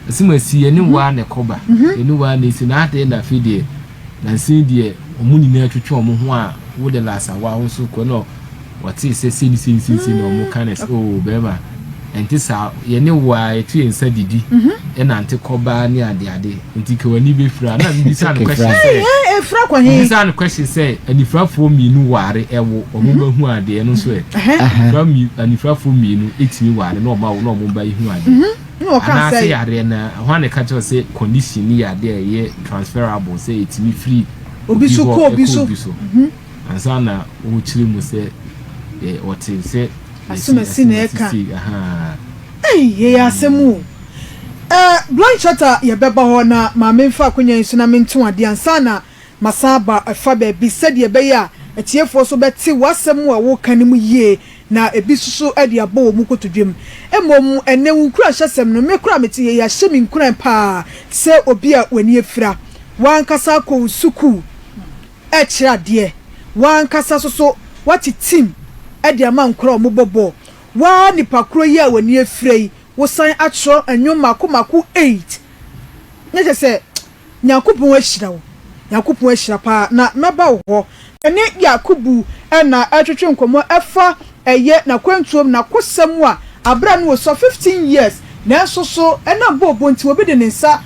asimasi eni wa ne koba eni wa ne si na ade na fide na sin die omuni na twetwe omo ho a wo de lasa wa ho so ko no what is say no mo kanes beba enti sa ye ne wa etu ensa didi e na ante koba ni ade enti ke wani be fra na bi sa no question say fra kwa he sa no question say anifra fo mi nu ware ewo omo ba hu ade no so fra mi anifra fo mi nu etimi ware no ma wo no mo ba hu ade no kan say yare na ho ne ka cho say condition ni ade ye transferable say etimi free obi so ansana o chiri mu se what is say asumasi na eka ye asemu blind shatter ye beba ho na ma memfa akonya nsu na mentu ade ansana masaba afa ba bi said ye be ya etiefo so beti wasemu a wo kanemu ye na ebi susu ade abo mu kotodwem emom ene wunkura hyesem no mekura meti ye ya hyemi nkura pa se obi a wani efira wan kasa ko suku ekira de wan kasa so wati team ade ama nkura omobobo wa nipa kro yi a wani efira wo san atro anwom makomako 8 nje se nyakopon ahira pa na meba wo ene yakubu na atwetwe nkomo efa eye na kwantuom na kosam a abra no so 15 years na so ena bobo nti obi de nsa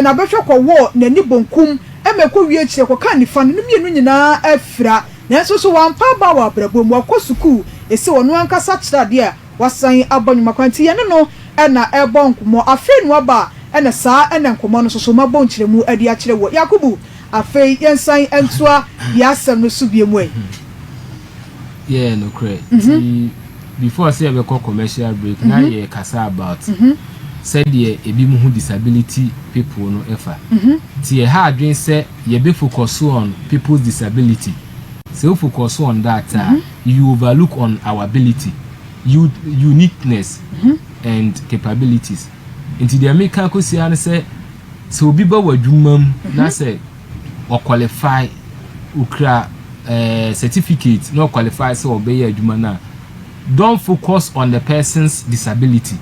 na betwe kwa wo na ni bonkum emekọ wie kire kwa kan nifa no mienu nyina afira na so wampa ba wa brabom akosuku ese wono ankasa kira de wasan abanyuma kwanti ye no na ebonkomo afenu aba na saa na nkomo no so mabon kiremu adi a kire wo yakubu afei yensan entoa yasem no subiemu yeah no correct before say we call commercial break now ye kasa about said ye ebi mu disability people no efa ti ye ha adwen say ye be focus on people's disability so focus on that you overlook on our ability uniqueness and capabilities. Into the American Kosian say, so be ba wadwumam na say or qualify ukra certificate, no qualify so obey adwuma na. Don't focus on the person's disability.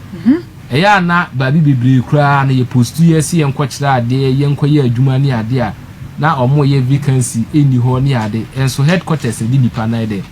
Eya na baby bebre kra na ye post 2 years ye nkwachira ade ye nkoye adwuma ni ade a na omo ye vacancy eni ho ni ade enso headquarters di nipa na ide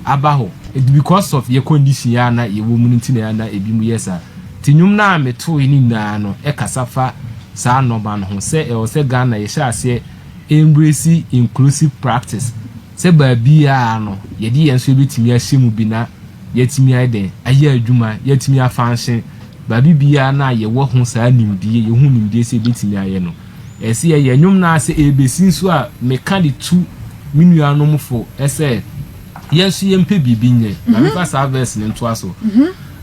abaho because of your condition ya na ye wo munti na ya na ebi mu yesa tinwum na meto ni na no e kasafa sa no ba no ho se e o se Ghana ye sha ase embrace inclusive practice se ba bia no ye di yenso betimi ahyemu bi na yetimi aiden aye adwuma yetimi afanhye babi bia na ye wo ho sa nimdie ye hu nimdie se betimi aye no ese ye nwum na ase ebesin so a meka de tu minuanomfo ese yesu yempe bibi nye na me fa service ne nto aso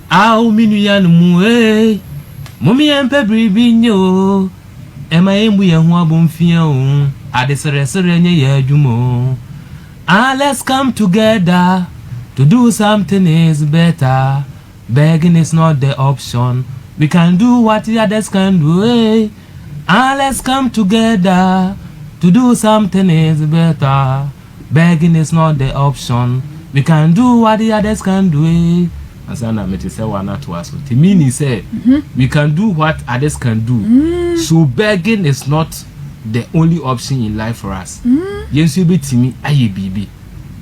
aw minuanum momi yempe bibi nye o ema yembu ye ho abomfia o adesere nye ye adwumo let's come together to do something is better. Begging is not the option. We can do what the others can do. Let's come together to do something is better. Begging is not the option. We can do what the others can do. Asana mete say wana to us. To mean say we can do what others can do. So begging is not the only option in life for us. Yes, you be timi aye bibi.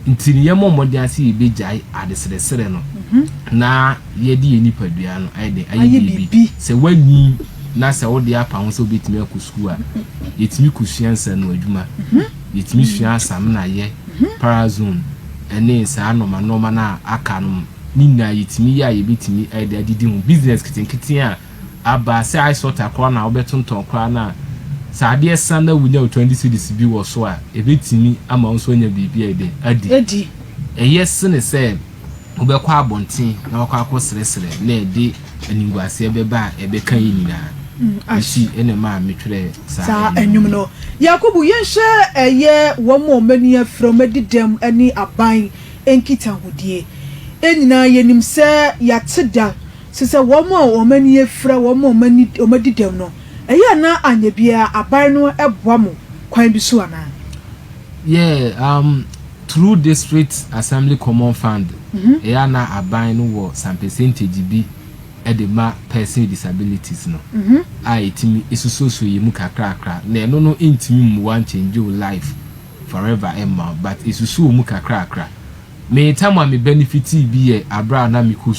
Ntini yemo modiansi be jai adesere no. Na yedi enipa dua no aye bibi. Se wani na se wo de apa ho so betimi akọ school a yetimi kusuansa no adwuma. Yetimi suansa na ye parazone ene sa anoma na aka no nina yetimi ya yebetimi aide adidi ho business kitenkete a aba se I sort akwa na obetonton kwa na Sadia Sanda wunya 20 cities bi wo so a ebetimi ama nso nya bibi ede adi yes ne say obekwa abonten na wakwa akosresre na ede aningwase ebeba ebeka yinina ashi ene ma metwere sa enwum no Yakubu yenhye eye wo mo mani afrom adidam ani aban enkita hodie enyina yenim se yateda se wo mo mani afra wo mo mani omadidam no eya na anya bia aban no eboa mo kwan bi so ana through district assembly common fund eya na aban no wo some percentage bi edema person with disabilities no itimi isusoso yimu kakra na eno no intimi mu wan change your life forever emma but isuso mu kakra me time me benefit bi e abra na miku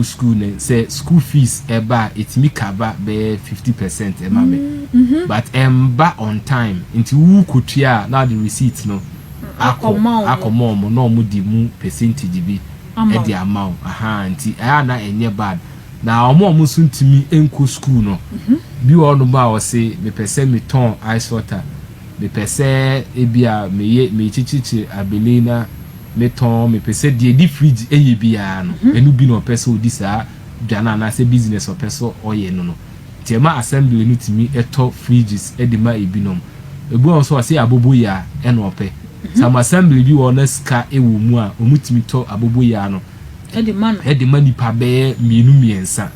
school ne say school fees eba itimi cover be 50% ema me but emba on time into wu kotua na the receipt no akomo mo no mu di mu percentage bi e di amount anti na enye bad na omo so ntimi enko school no bi ono ba o say me pese me ton ice water me pese ebia me chichichi abelina me ton me pese di fridge eye bia no enu bi no pese odi sa dwana na say business o pese oye no tema assembly no timi eto fridges edima ebinom ebu on so say abobo ya eno ope some assembly bi wona ska ewo mu a omutimi to abobo ya no edima nipa be miensa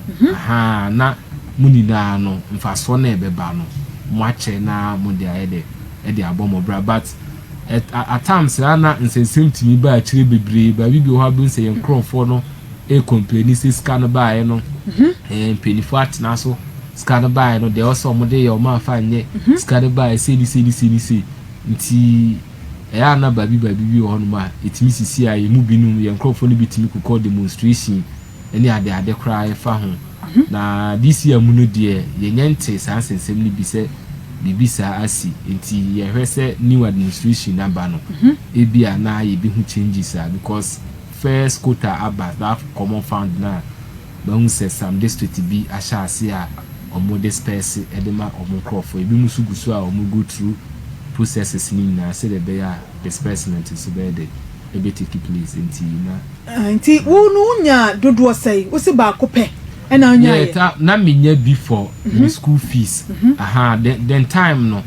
na munina no mfaso na ebeba no mwache na mudi ede abomo bra but at times na nsensem timi ba akire bebre ba bibi ho abu nse yen crofo no e complain say scan ba no penifo atna so scan ba no de also mo de yo ma fa nye scan ba say nti na baby ho no ma etimi sisi a yemu binum yen crofo no bitimi ku call demonstration eni ade kra e fa ho na this year mu no de yenyente sa nsensem ni bi se bibisa asi nti ye hwese new administration number no ebia na ye bi hu changes because first quota about that common fund na ba say some district bi ashase a omo disperse edema omo crop ebi musugusu a omo go through processes ni na say the be disbursement so be dey ebe take place nti wonu nya dodo sai wo se ba kopɛ ena anya na minya before the school fees then time no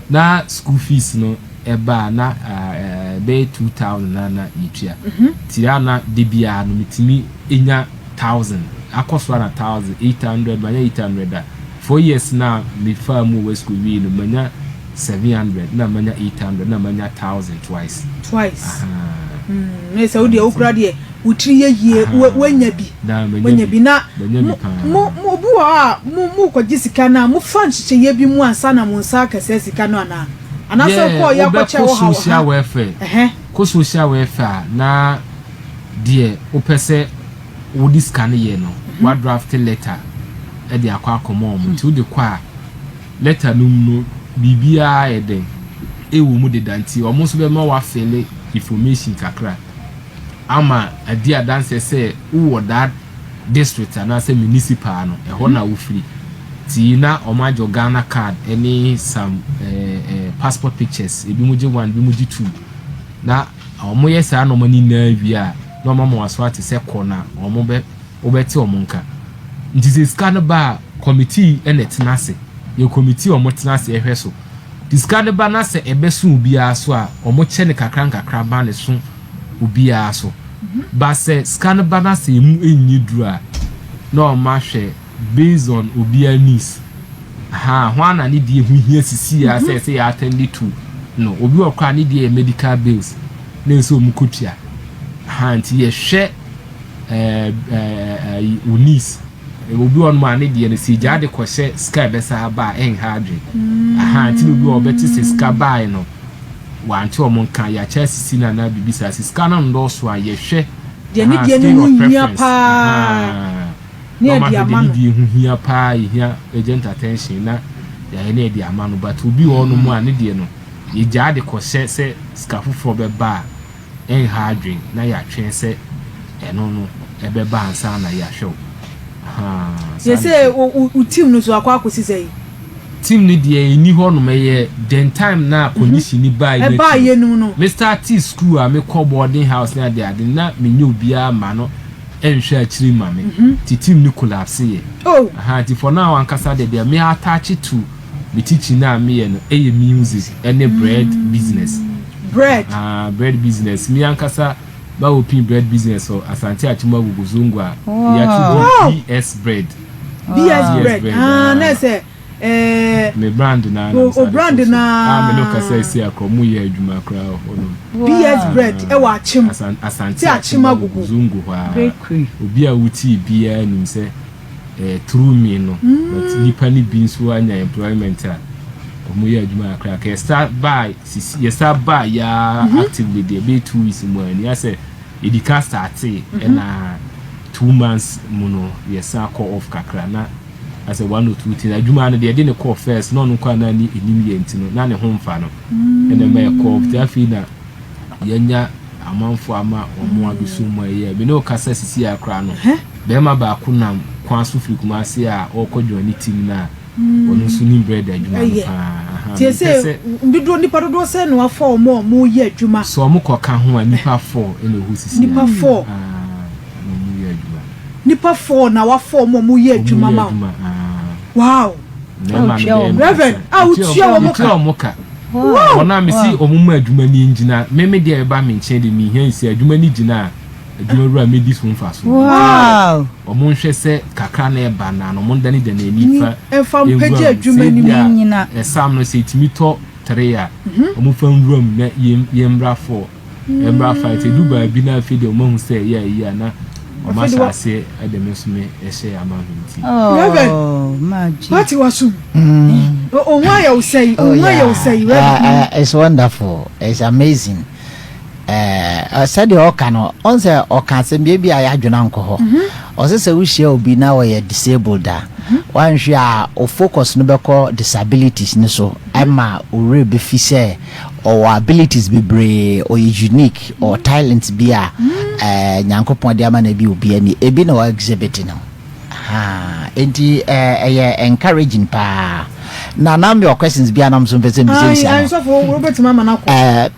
na school fees no eba na be 2000 na itua tia na debia no mitimi enya 1,000 cost 1,800 manya 800 4 years now me farm we school we no manya 700 na manya 800 na manya 1,000 twice so de okura de utri ye wanya bi na mo buwa mo ko gisika na mo fanchiche ye bi mu ansa na mo nsa kase sika no ana so ko ya ko che wo ha social welfare ko social welfare na de opese wo discan ye no wa draft letter e de akwa akomo mo ti wo de kwa letter no bibia eden e wo mu de danti o mo so be ma wa fele information kakra ama adia dance say wo that district and say municipal no e ho na wo free ti na o ma jo Ghana card any some passport pictures e bi mu je 1 bi mu je 2 na o mo yes na mo ni na wi a no ma mo aso ate se corner o mo be obeti o mo nka nti se scan ba committee enetina se ye committee o mo tina se ehwe so discard ba na se ebesu ubia so a o mo che ne kakra ba ne so ubia so ba se scan ba na se mu enyi dura na o ma hwe based on ubia needs ho na ni die hu hia sisi ya se ya attend to no obi okra ni die medical bills na so mu kotua nti ye hwe unis obi on ma ne die ne si jade ko hye sky besa ba en hardre nti obi obeti se sky ba no wanti o mon kan ya cha sisi na bibisa sisi kana ndo so a ye hwe de ne die ne hu hia pa ne di amano di hu hia pa hia agent attention na ya ne di amano but obi on mu a ne die no ye jade ko hye se sky fufo be ba en hardre na ya twen se no ebe ba ansa na ya show you say u team no so akwa akosi say team ni de ni ho no meye den time na condition ni ba ye no Mr. T school a me call boarding house na de ade na me nyu bia ma no enhwe akiri ma me ti team ni collapse ye ti for now ankasa de me attach to me teaching na me ye no music any bread business bread business me ankasa ba open bread business so asante achima guguzungu a ya to BS bread na say me brand na brand na me no kasa isi akomu ye adwuma kra ho BS bread e wa achim asante achima guguzungu ha obi a wuti bia nim se through me no but nipa ni bi nso anya employment a omu ye adwuma kra ka start by sisi ye start by ya actively dey be 2 weeks mo ani ya say edika start na 2 months muno yes call off kakra na as a 1 or 2 things adwuma no dey ne call first no kwa na ni enim ye ntino na ne ho mfa no ene me call tafi na yenya amanfo ama omo abisu mo ye me no kasa sisi akra no be ma ba ku na kwa so firi kuma se a okodwo ni team na onu su ni bread adwuma tie se mbido nipa dodo se no afọ mo ye adwuma so mo koka ho a nipa 4 ene ho sisi nipa 4 mo ye adwuma nipa 4 na wafọ mo ye adwuma ma wow Reverend utia wo moka ona me si omuma adwuma ni ngina me de e ba me nche de mi hia si adwuma ni gina adwuma rura me di so mfa so wow omo nhwe se kakra na e ba na no mo ndani de na nifa emfa mpaje adwuma ni nyina esam no se itimi to 3 a omo fa nrum na yembra 4 embra 5 eduba bi na afide omo hu se ya na omo asase ademesume ehye amahunti Reverend magic what was why you say it's wonderful, it's amazing. Said you can on say or can say maybe I had ho or say we share be now we disabled one share or focus no be disabilities no so Emma ure be fi say or abilities be brave or unique or talents be nyankopon de ama na bi obi ani e bi na wa exhibit no enti encouraging pa na number of questions be anam so person be say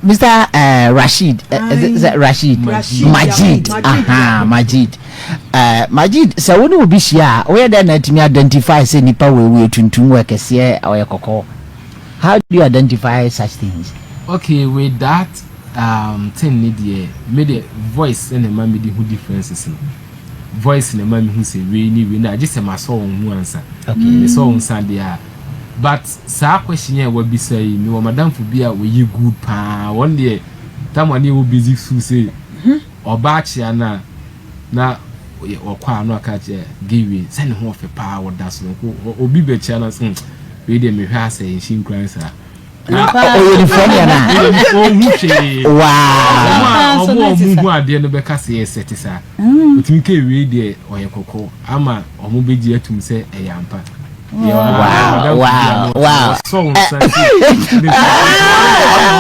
Mr. Rashid Majid Majid so woni obi hia we dey na timi identify say nipa we tuntum we kese or kokko. How do you identify such things? Okay, with that thing need made the voice and the man made the differences. voice na mami hu say we na just say my song hu answer the song sound there but sa question e wa bi say me wa madam for bia we yi good pa one day time when you busy so say oba chia na okwa no aka je give say ne ho fe pa wo da so obi be chia na we dey me hwa say shin kran sa you funny na wow omo ade no be ka say set sa otimi ke we dey oye kokko ama omo be ji atum say e yampa wow so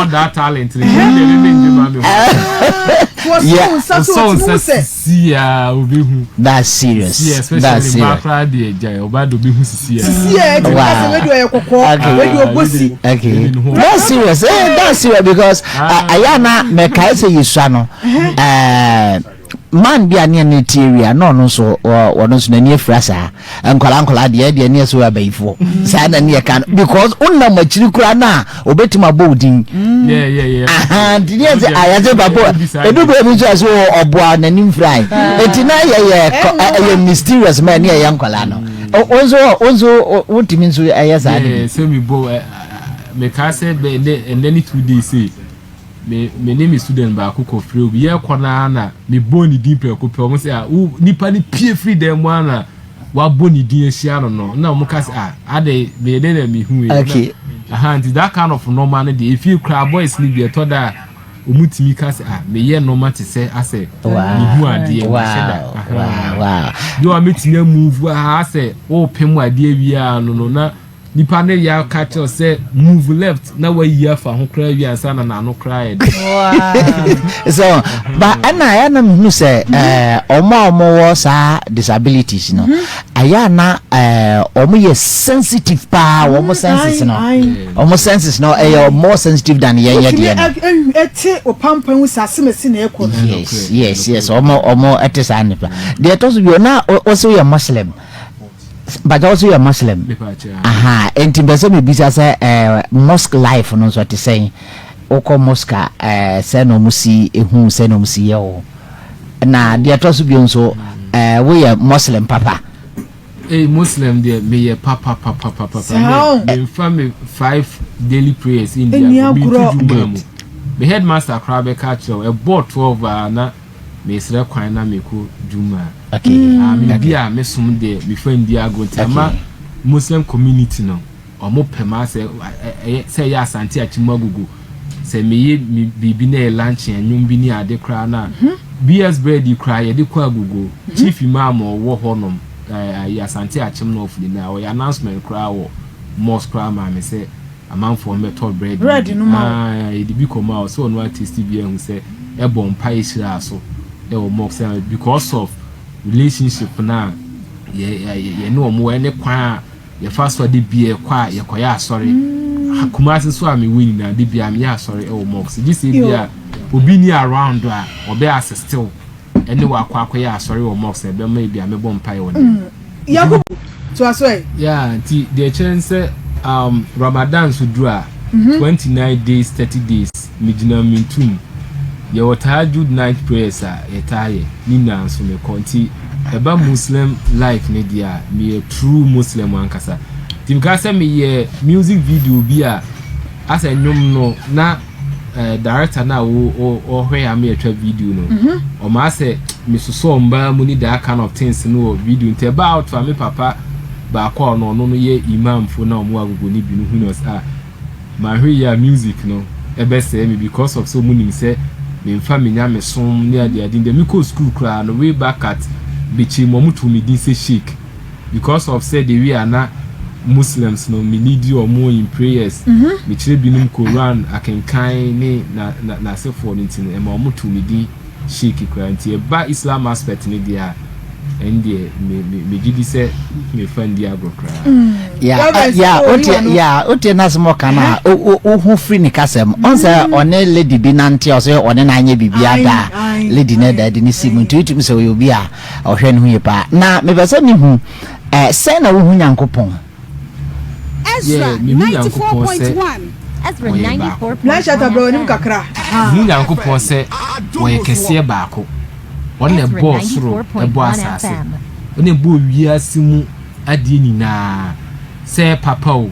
that talent that's serious that's serious because ayana me kai say yisano man bia ne neteria no so wono so na nie frasa enkola de ne so abaifo sa na ne kan because unna machiri kura na obetima bolding aha de say ayaze babo edugo bi so oboa na nim fry etina ye mysterious man ne yankola no onzo wotimi so ayasa de so mi bo me ka say be and then 2 days say me name is student ba akoko free obi ye kona na me boni din pe ko pe o mo say nipa ni pie free dem na wa boni din ahia no na mo ka say ade me dey na me hu okay aha and that kind of normal dey if you cry boys ni be to da omutimi ka say me ye normal te say ase me hu ade wow you are meeting move say o pem ade awia no na nipa ne ya catch us say move left na wa year fa ho kra wi ansa na no cry so but ana me say omo wo sa disabilities no ayana omo ye sensitive pa omo senses no more sensitive than ye eti opampan wu sa semesi na ekọ yes omo etesa nipa they told you na also you Muslim but also you are Muslim. Aha, and timbese me bisa say mosque life no so te say oko mosque say no musi ehun say no musi ye na dia to so bi nso we are Muslim papa. Muslim there me papa me family 5 daily prayers in there me headmaster krabe catch a board 12 na me sere kwan na me ko juma okay me bia me sum de me friend dia go tema Muslim community no omo pema say ya asante achimagugu say me ye bibi na lunch enwum bi ni ade kra na BS bread kra ye de kwa gugu chief imam wo honom ya asante achim no ofudi na o announcement kra wo mosque kra ma me say amanfo method bread no ma e di bi koma so no artist bi ehun say e bom pa isira so because of relationship na ye no mo ene kwa ye fast for the beer kwa ye koya sorry kumasi so am win na de bia me ya sorry e o mox this bia obi ni around a obe assist still ene wa kwa koya sorry o mox e be ma bia me bom pai woni yakubu to aswe yeah ti the chance Ramadan sudra 29 days 30 days mijina mintum your tahajjud night prayers etaye nina so me konti eba Muslim life ne dia me a true Muslim ankasa tim ka say me ye music video bi a asa nyom no na director na o hwe am ye twa video no o ma say me so mba mu ni that kind of things no video nte about for me papa ba kwa no ye imam fo na o mu agogo ni bi no hu no ma hwe ya music no ebe say me because of so munim say me family nya me som ne ade ade dem ko school kra no way back at bichi momutu me din say shake because of say the we are na Muslims no me need you more in prayers me chire binum Quran akenkan ne na say for ntin e momutu me din shake kra nti e ba Islam aspect ne dia and me gidi say me fan dia agro kra ote na smo kana o hu free ni kasem on say one lady bi nanti o say one na anya bibia da lady na da ni sim ntutu so yo bi a o hwe ne hu yepa na me be say ni hu say na wo hu Nyankopon Ezra 94.1 Ezra 94.1 na Shatta bro nim kakra Nyankopon say wo ye kese baako on the boss ro e boss asase on e bo wiase mu ade nyina say papa o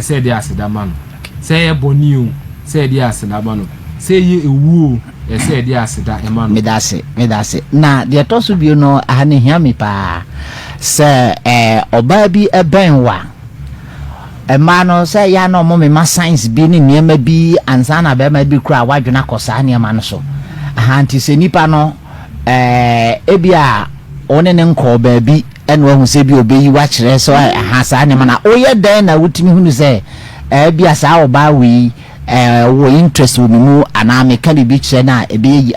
say dey aseda ma no say boni o say dey aseda ma no say ye ewu o say dey aseda e ma no me dase na de to so bio no ahane hia me pa say oba bi ebenwa ma no say ya no mo me ma science bi ni niema bi ansa na be ma bi kura wadwena kosa niema no so ahanti se nipa no ebia one ne nko ba bi ene wa hu se bi obeyi wa kire so ahasa niema na oye dan na wutimi hunu se bia sa oba wi wo interest wo mu ana me kali bi kire na ebeyi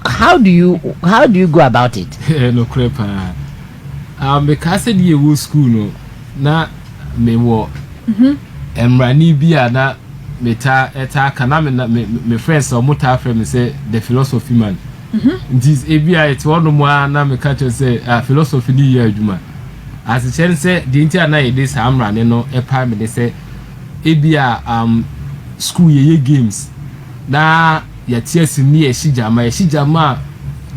how do you go about it? No crepa because the wo school no na me wo emrani bia na meta eta kana me friends o muta friend me say the philosophy man this ebia it one mo na me catch say philosophy ni ye adwuma as chen say the intia na this amrane no epa me say ebia school ye games na ya ties ni ye shijama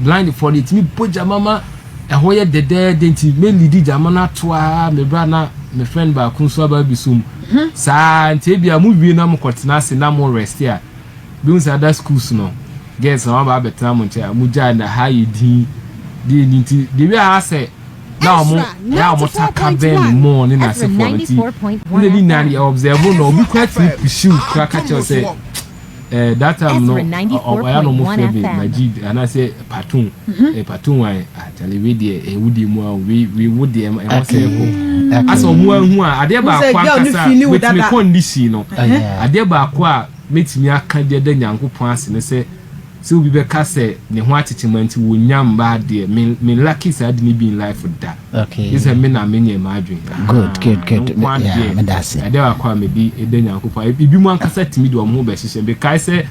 blind for it me pojama ma ehoye dede denti me lidi jama na toa me bra na me friend ba kunso aba bisum sa ntebia mu wie na mo kotena se na mo rest ya bi unsa other schools no girls na ba betena mo ntia mu ja na high din di nti de wi a say na mo ya mo taka ben mo ni na se for nti ni na ni observe no bi kwati pursue kraka cho say that time no I no more favorite Majid and I say Patun Patun I actually wudi mu we would dem I say as omo hu a ade ba kwa kasa with me condition no ade ba kwa metimi aka de da Nyankopon ase ne say so bi be ka say ne ho atetemanti wo nyamba de me lucky side ni be in life da okay is a me na me nyema adwen good yeah me da say ade ba kwa me bi de Nyankopon bi mu ankasa timi de omo be hye be kai say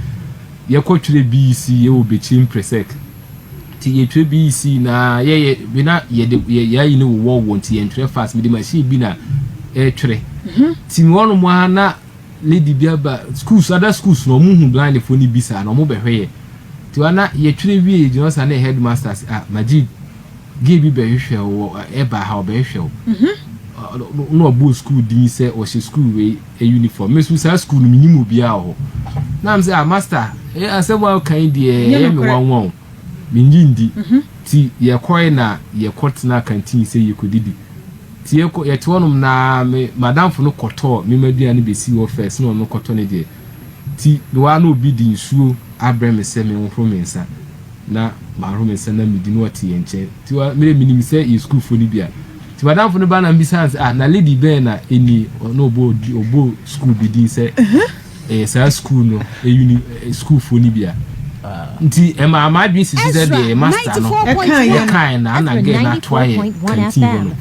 ye kwotwere BC ye obechi impresek ti ye twe BC na ye bi na ye yi ne wo wonti ye ntwe fast me de machine bi na twere ti me wono mo na lady biaba schools other schools no mu hu blind for ni bisa no mo be hwe ti wana ye twere wie je no sa na headmasters Majid give be hwe wo eba ha be hwe no bo school din say o she school we a uniform me school no minimum bia ho na am say master asebo kan die me won minjindi ti ye koi na ye kotna canteen say ye kodidi ti ye ko ye ti wonum na me madam fo no koto me madua ne besi wo first no koto ne die ti wa na obi di nsuo abrem se me wo promensa na ma promensa na mi di no ti ye nche ti wa me minim say ye school fo ni bia ti madam fo no ba na mbisa na lady ben na eni no obo school bi di say sa school no school fo ni bia nti ema adwin sisi de master no kan na na get na twaye canteen no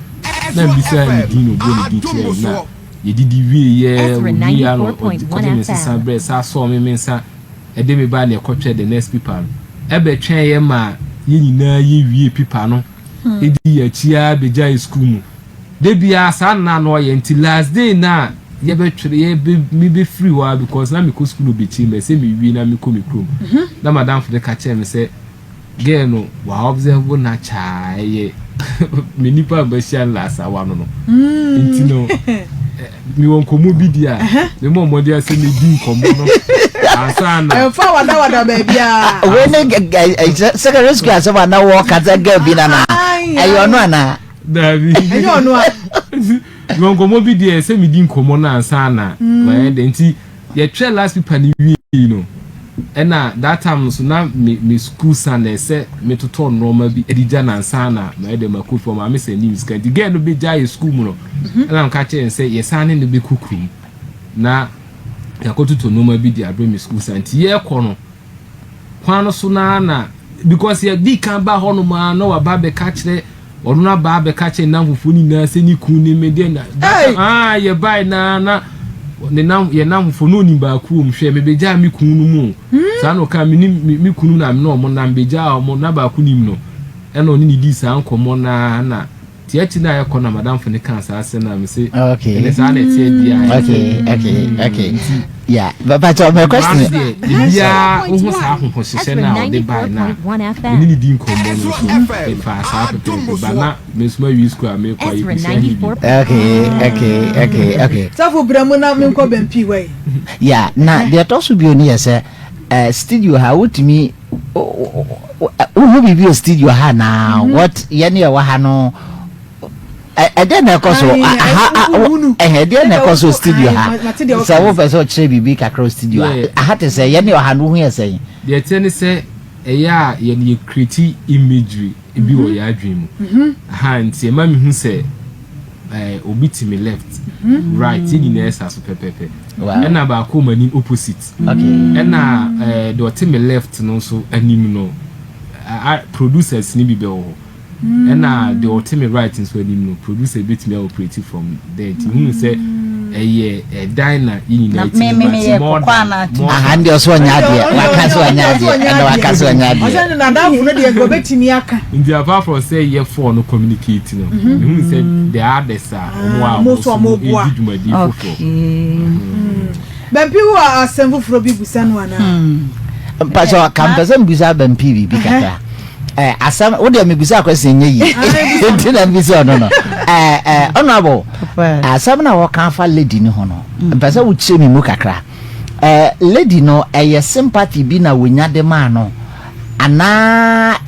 na mbisa ni di no bo ni di na ye didi wie ye wi ya no kote sisa bre sa so me mensa e de me ba na ekotwe the next people e be twen ye ma ye nyina ye wie people no e di ya chia be jai school no de bia sa na no ye nti last day na ye be twere ye be free wa because na me ko school be chi me say me wi na me ko me krom na madam for the catch me say girl no wa observe na cha ye me nipa ba sha last awa no nti no mi won komo bi dia me mo dia say me di komo no ansana fa wada baby a we ne secondary school as wa na wo kaza girl bi na ayo no ana dabi ayo no won komo bi dia say me di komo na ansana wa de nti ye try last people ni wi no ena that time so na me school san say me toto normal bi edija na ansana ma de maku for ma me say news kan di girl no be jai school mu no ena am ka che say ye san ne be kuku na yakotuto normal bi di abre me school san ti ye ko no kwano so na because ye di kan ba ho no ma no wa ba be ka kire onu na ba be ka kire na fufu ni na se ni ku ni me de na ye bai na ne nam ye nam fo no ni ba ku mhwe me beja mi kunu mu sa no ka mi kunu na me no mo na beja mo na ba ku nim no e no ni di sa nkomo na Tiachi na yakona madam for the cancer ase na me say okay and sa na tie dia okay yeah but my question yeah who sa ho hyehyɛ na de buy na ni di nkombo no so e fa sa to ba na me suma wi school me kwa yi okay so for bramu na me ko bempi we yeah na there also be oni say studio ha wotimi who be studio ha na what yene ya wa ha no then na koso then na koso studio ha so wo person chere bibi kakro studio ha te say yene wa ha no hu yesen the ten say eya ye create imagery ebi wo ya adwem ha nti ma me hu say obi to me left right ni na esa so pepepe and na ba ko mani opposite okay and na the to me left no so anim no producers ni bi be wo and na the ultimate right in so anim no producer bit me operate from there to say a diner in more and also nyade wakaso nyade osan na da fu no de go betimi aka in the apart from say ye for no communicate no you say the others are mo bempi wa asembu fro bi busa no ana paso kampesa mbusa bempi bi kaka asam wo de mebusa kwese nye yi ntina mbisa no honorable asam na wo kan fa lady ni ho no mpesa wo chie mi mu kakra lady no sympathy bi na wonya de ma no ana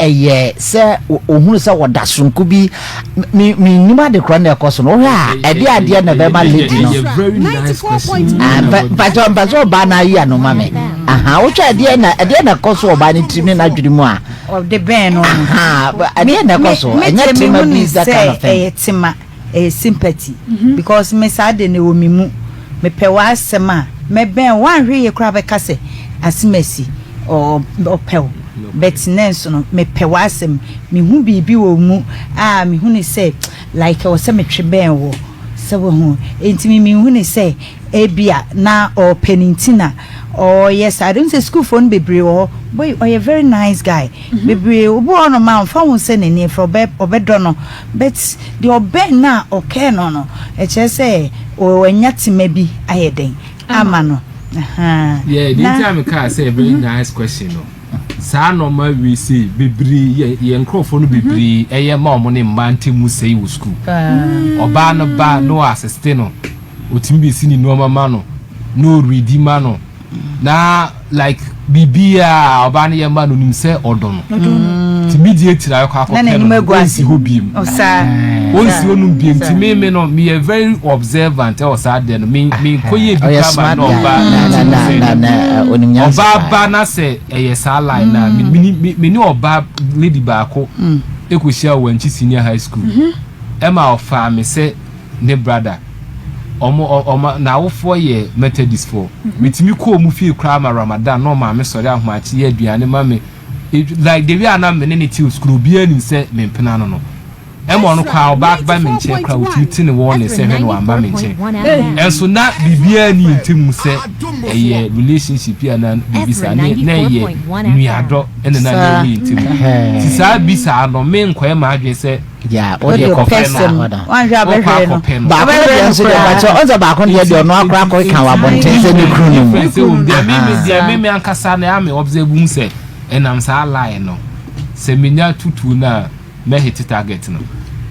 se ohunu se woda sonko bi mi nima de kro na ekoso no ha ade na be ma lady no very nice question pato ba na yi anoma aha wo twa ade na koso oba ni trim na dwiri mu a of the ben no ade na koso enya tema bi that kind of thing tema sympathy because me sade na wo mi mu me pe wa asema me ben wan hwe ye kra be kase asimasi o pel but nenso no me pe wa asem me hu bibi wo mu me hu ni say like o se me twe ben wo se wo hu enti me hu ni say ebia na o penintina. Oh yes, I don't say school phone bebre oh boy oh a very nice guy bebre obo no man fa won say ne for obedono but the obe na okay no e che say o anyatema bi ayeden ama no yeah the time ka say very nice question no sa no ma we say bebre ye nkrofo no bebre eye ma omo ne mante mu say wo school oba no ba no assist no otimbi si ni no mama no ready ma no na like bibia obane ye ma no nim se odono immediately I call onsi hobiem onsi onum biem ti me no me very observant or sad then me koye bi kama no oba ba na se sa line na me ni oba lady ba ko ekohia wanchi senior high school ema ofa me se ne brother omo na wofo ye Methodist for metimi ko mu fie kra ma Ramadan no ma me sori ahomachi ye aduane ma me like the way ana me ne ti school bia ni se me mpena no emo no kwa back by me nche kra uti ne won ne se he no amba me nche enso na bibia ni ntemu se eye relationship ya na bibisa na ye nuado ene na ni ntemu ti sa bisa no me nkwa ma adwe se yeah o de person wan ja be hwe no ba ba de ba cho ba ko de no akra ko kan wa bonten se ni kru no me ankasa na ame observe mu se enam sa line no se menya tutu na me hit target no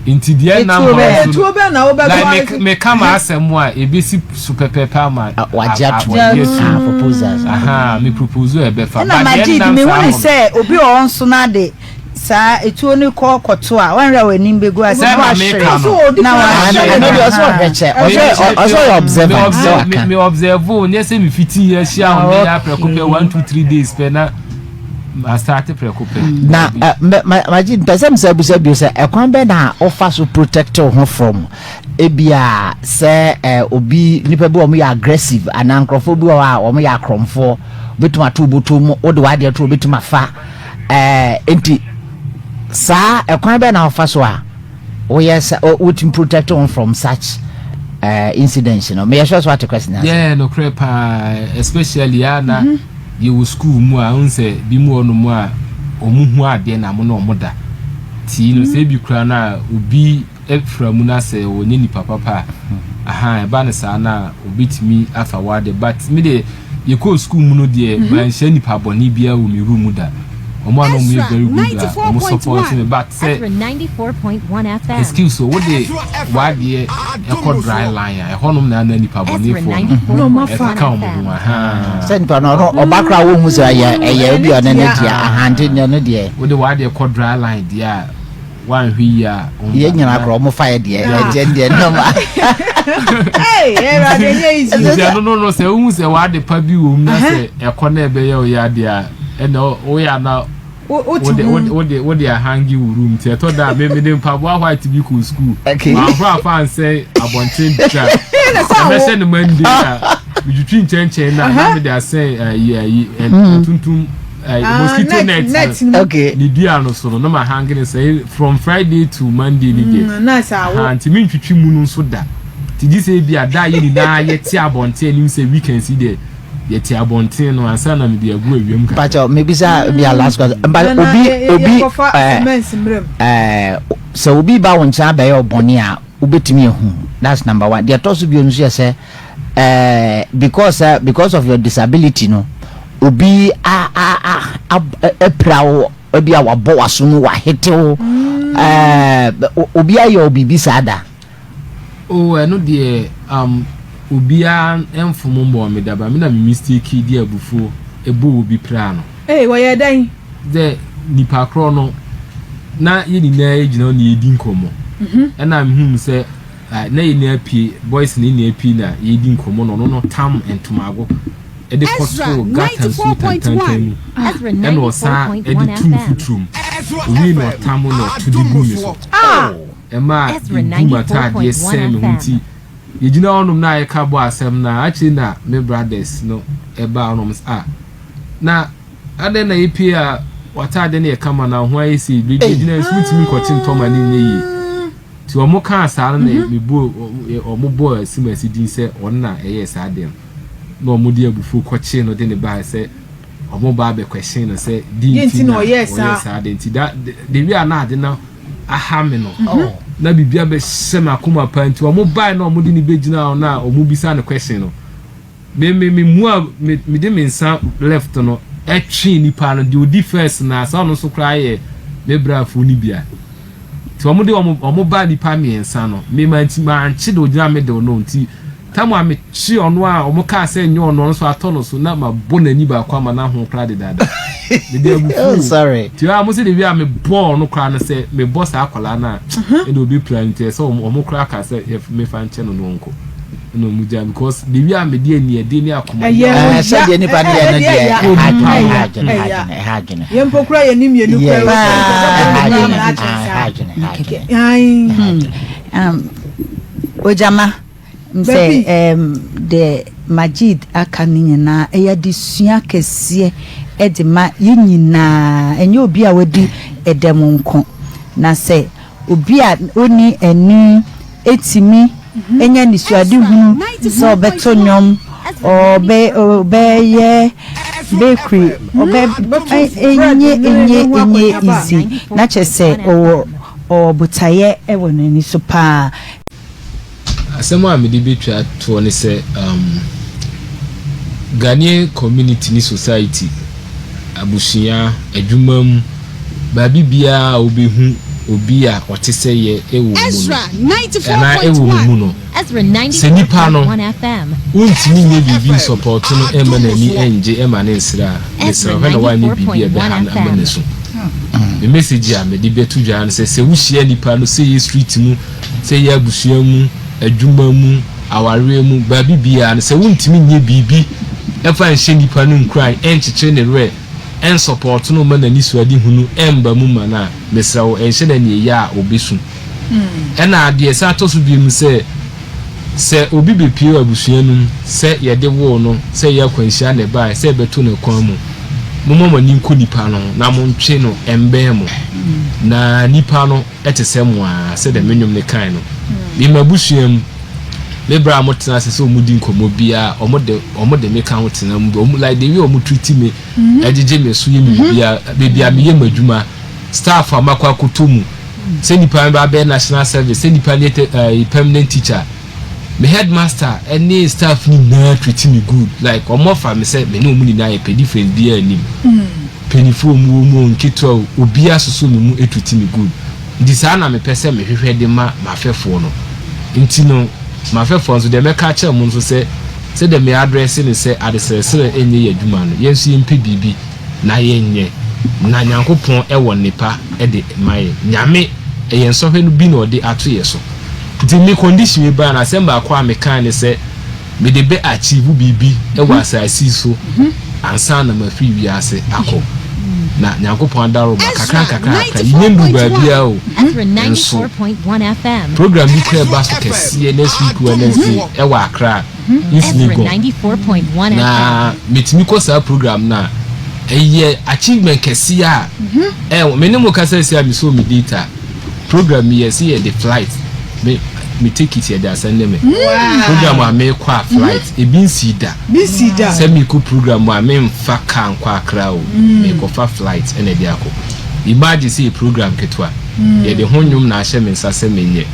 inti die na mo tuo be na wo be like me kama asemu a ebisi super pepper ma waja proposals me proposal e be fa ba de na me woni se obi o nso na de sa etuo ni ko koto a wanra wani mbegu ase wa hwe na wa no also heche also observe me observe ni se me fiti ya hia on ya prekope 1 2 3 days pe na I started preoccupy na imagine person say busa say ekwan be na offer to protect her from ebia say obi nipa bi o mo aggressive anankrofo bi o mo ya kromfo betuma to botom o de wade to betuma fa enti sa ekwan be na offer so a o yes o to protect her from such incidents, you know. Me sure what the question is. Yeah, no crepa, especially na you school mu a unse bi mu onu mu a omuhu ade na mo na omoda ti no se bi kura na obi efra mu na se onye ni papa aha e ba ne sa na obitimi afa wade but me de ye ko school mu no de ban hye ni pa boni bia wo mi room da omo ano mu very good omo support me but say 94.1 FM. excuse so what the wade e ko dry line e honum na ni pa boni for no ma fa aha send pa no obakra wo hu say ya obi ona ne dia ahande ne no de what the wade e ko dry line dia one hwi ya ye nyina kro mo fa ye de agende no ma hey easy no say hu say wade pa bi wo na say e ko na ebe ye o ya dia e no o ya na what they are hanging room to to that maybe them pabwa white be cool school my fan say abontin that I send the Monday between change na they are say tuntum mosquito net okay ni dia no so no ma hanging say from Friday to Monday ni get nice anti min twitwi mu no so da ti di say bia da ye ni na ye ti abontin ni say weekend see there yeti abontin no ansa na me de agu awiem ka pacho maybe say be last question but obi so obi ba won cha be oboni a obetimi ehu that's number 1 the toss bi onu say because of your disability no obi prawo obi a wabo waso no wa hetewo obi ayo obi bi sada eno de obia emfomo mbo me daba me na mistake di abufu ebo obi pra no wo ye dan de nipa kro no na ye ni na ejina na edi nkomo na mhum se na ye na apie boys ni na apie na ye di nkomo no tam entomago e de kosto gata so tantan and was e de tutrum we no tam no to di gumi so e ma bumata de sem hunti yejina onum na ayeka bo asem na achi na me brothers no eba onum na ade na epi a wata ade na yeka na ho ayesi yejina smutimi kotin toma ni nyi ti omo ka asara na me bo omo bo asimasi din se onna eye sa ade no omo di abufu kochi no de ne ba se omo ba be question no se din ti no yes sa ade ti da de wi ana ade na aha me no na bibia be sema kuma panti o mo bai na o mo di ni begina na o mo bisa na question no me de me nsa left no etwi ni pa no di odi first na sa no so kra ye me brafo ni bia ti o mo de o mo ba ni pa me nsa no me manti ma nchi de ogina me de no nti tamu a me chi ono a o mo ka se nyo ono so atono so na ma bona ni ba kwa ma na ho kra de dada oh sorry ti a mo se de wi a me ball no kra no se me boss akola na e do be plan te so o mo kra ka se if me fan che no nko no mu jam because de wi a me de ni ade ni akoma se de ni pa de na de hajene yempo kra ye ni mienu kra ojama mse de Majid akani na eya disua kese edema yinyina enye obi a wadi edem nko na se obi a oni eni etimi enya nisuade hunu so beto nyom obe ye bakery obe enye easy na chese o butaye ewo nani so pa asemo a me di betwa to ne se Ghanaian community ni society abusia adwumam ba bibia obehu obi a otese ye ewo mu na ewo mu no Ezra 94.1 FM. untimi ne bibi support no ema na ni enje ema ne nsira Ezra when one ni bibi e be han amaneso the message a me di betu dwan se wuhia nipa no se street mu se ye abusia mu adwuma mu aware mu ba bibia no se untimi nye bibi efa nhye nipa no nkran enchiche ne re en support no ma na ni suadi hunu emba mu ma na mesrawo enhye na ne ya obesu ena ade sa to so bi mu se obi be pie abusua num se ye de wo no se ye kwanhia ne ba se beto ne kwan mu mumma ni nko nipa no na mo ntwe no embe mu na nipa no etese mu a se de menwom ne kan no bi mabusua mu lebra mo tena se o mudi nkomo bia omo de me kan ho tena mu o like the way o mu treat me ejeje me so ye me bia me ye madwuma staff amakwa kotomu Send the prime national service, send the permanent teacher. My headmaster any staff ni na treating me good. Like omofa me say me no money na e pay different bi anim. Penny from mu nketwa obi asoso me mu treating me good. This na me pese me hwehwe de ma mafefo no. Nti no mafefo so de me ka cha mu so say de me address ni say adesere enye adwuma no. Yensu yempe bibi na yenye. Na nyankopon e wo nipa e de maye. Nyame e yensohwe no bi na ode ato yeso. The me condition we ban asemba kwa me kan say me de be achieve bibi e wa asasi so ansa na ma free wi ase akọ na nyankopon daro ma kakra yimbu ba bia o Ezratv 94.1 FM program bi kra ba so kese next week Wednesday e wa akra Ezratv 94.1 na metimi ko sa program na eye achievement kese a me ne mo kasa sia mi so me data program yes here the flight me take it here there send me program wa me kwa flight e bin sida say me ko program wa me mfa kan kwa kra o me ko fa flight ene dia ko imagine say program ketwa ye de honnwum na ahye me nsa se menye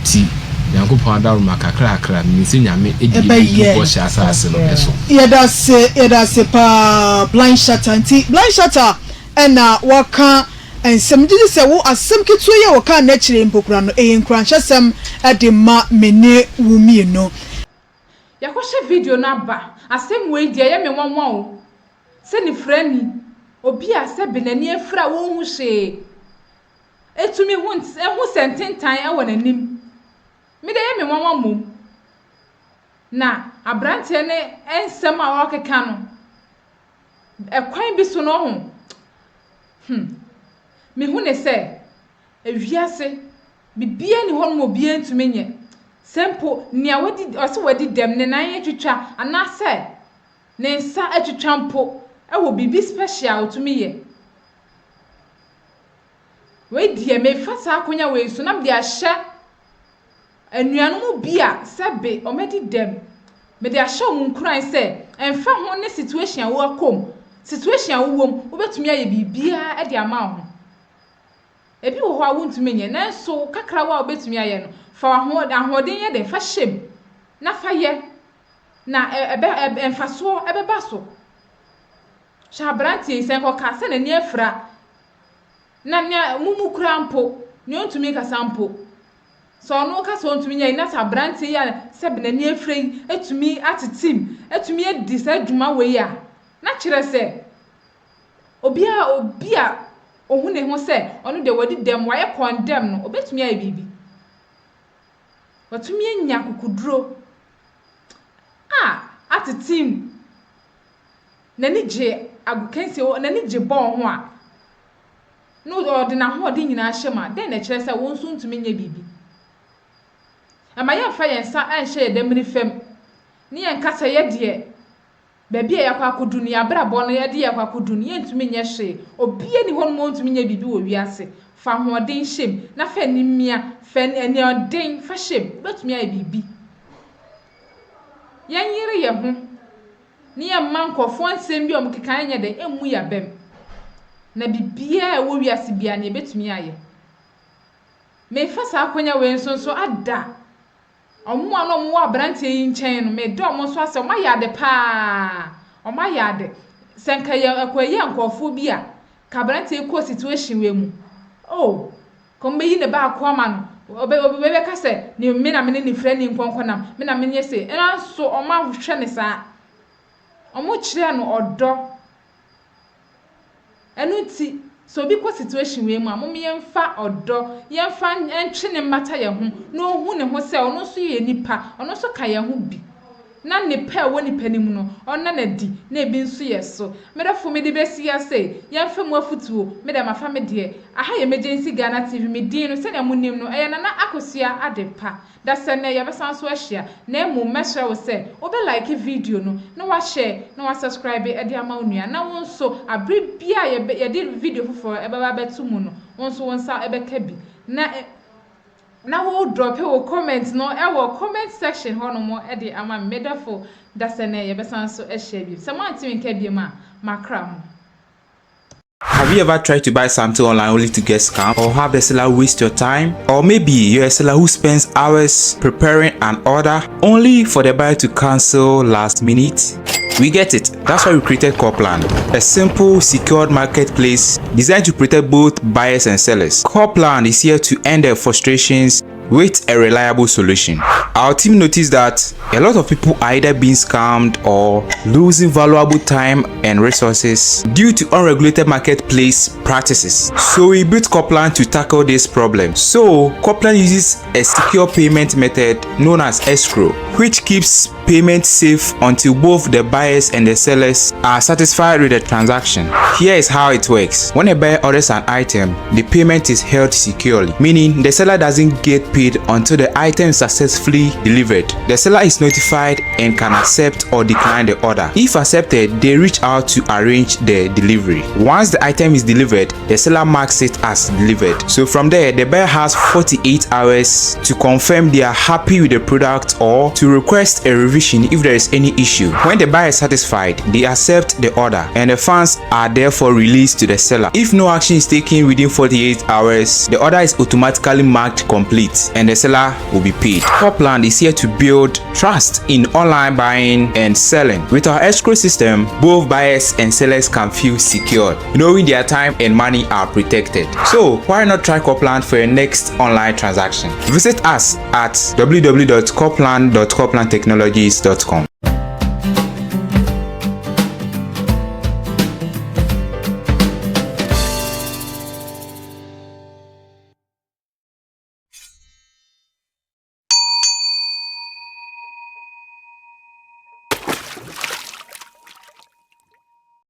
ti yankopon adaru makakra me se nyame edi ko sha asase no eso yeda se pa blind shatter ena waka and some did say wo asem ketu ye wo kan na kire mpokura no nkranhyesem de ma mene wumi no yakohye video na ba asem we dia ye me nwanwa o se ni frani obi ase benani afra wo hu hye etumi hu sententan e wonanim me de ye me nwanwa mom na abrante ne ensem a wakeka no ekwan bi so no ho me hu ne se ewiase bibia ni hon mo bia ntumi nye sempo nia wadi dem ne nan atwitwa anase ne nsa atwitwa mpo e wo bibi special to me ye we die me fasa akonya we so nam de ahye anuanu mu bia sebe omedi dem me de ahye mu nkuran se emfa ho ne situation wo akom situation wo wom obetumi aye bibia e de ama ho ebi wo ho awuntumi nye na so kakra wa obetumi aye no fa ho ahoden ye de fa hyem na fa ye na emfaso ebeba so shabranti isen ko ka se na ni afra na nya mumukura mpo ni ontumi ka sampo so no ka so ontumi nya na shabranti ya se be na ni afra etumi atetim etumi edi sa dwuma we ya na kire se obia ohune ho se onu de wadi dem waye condemn no obetumi aye bibi watumi anya kukuduro atetim nani je agukense nani je bon ho a no ode na ho ode nyina hyema den na kire se won so ntumi nya bibi amaya fa yensa anhye dem ni fam ni yenkasa ye de baby yakwa kodu ni abrabo no ye de yakwa kodu ni ntumi nya hye obie ni hon mo ntumi nya bibi wo wiase fa hoden hyem na fa ni mia fa eni oden fa hyem betumi aye bibi yanyire ye ho ni ye mankofo nsem bi omkeka anya de emu ya bem na bibia e wo wiase bia na betumi aye me fa sa akonya we nsonso ada omo ano mo abrante yi nchen no me do mo so ase o ma yade pa o ma yade senka ye akwaye ankofo bi a ka abrante ko situation we mu kombe yi ne ba akoma no obebe ka se ni me na me ni friend ni nkonkonam me na me nye se ena so o ma hwehwe ne sa o mo kire no odo enu ti so bi ko situation we mu a mo yemfa odo yemfa entwe ne mata ye ho no hu ne ho se ono so ye nipa ono so ka ye ho bi na ne pa wo nipa ni mu no onna na di na ebi nso ye so medafo me de besi ya se yemfa mu afutuo me da mafa me de aha ye emergency Ghana TV me din no se na mu nim no eye na akosia adepa da se na ye besan so ahia na emu mesra wo se obe like video no na wa share na wa subscribe e de ama onua na won so abre bia ye de video fofo e baba betu mu no won so won sa e be ka bi na wo drop your comment no e wo comment section hono mo e de ama medafo da se na ye besan so e share bi se mo anti nka bi ma makra mo Have you ever tried to buy something online only to get scammed, or have the seller waste your time? Or maybe you're a seller who spends hours preparing an order only for the buyer to cancel last minute? We get it. That's why we created Copland, a simple, secured marketplace designed to protect both buyers and sellers. Copland is here to end their frustrations with a reliable solution. Our team noticed that a lot of people are either being scammed or losing valuable time and resources due to unregulated marketplace practices. So we built Copland to tackle this problem. So Copland uses a secure payment method known as escrow, which keeps payment safe until both the buyers and the sellers are satisfied with the transaction. Here is how it works. When a buyer orders an item, the payment is held securely, meaning the seller doesn't get paid until the item is successfully delivered. The seller is notified and can accept or decline the order. If accepted, they reach out to arrange the delivery. Once the item is delivered, the seller marks it as delivered. So from there, the buyer has 48 hours to confirm they are happy with the product or to request a revision if there is any issue. When the buyer is satisfied, they accept the order and the funds are therefore released to the seller. If no action is taken within 48 hours, the order is automatically marked complete and the seller will be paid. Copland is here to build trust in online buying and selling. With our escrow system, both buyers and sellers can feel secure, knowing their time and money are protected. So why not try Copland for your next online transaction? Visit us at www.copland.coplandtechnologies.com.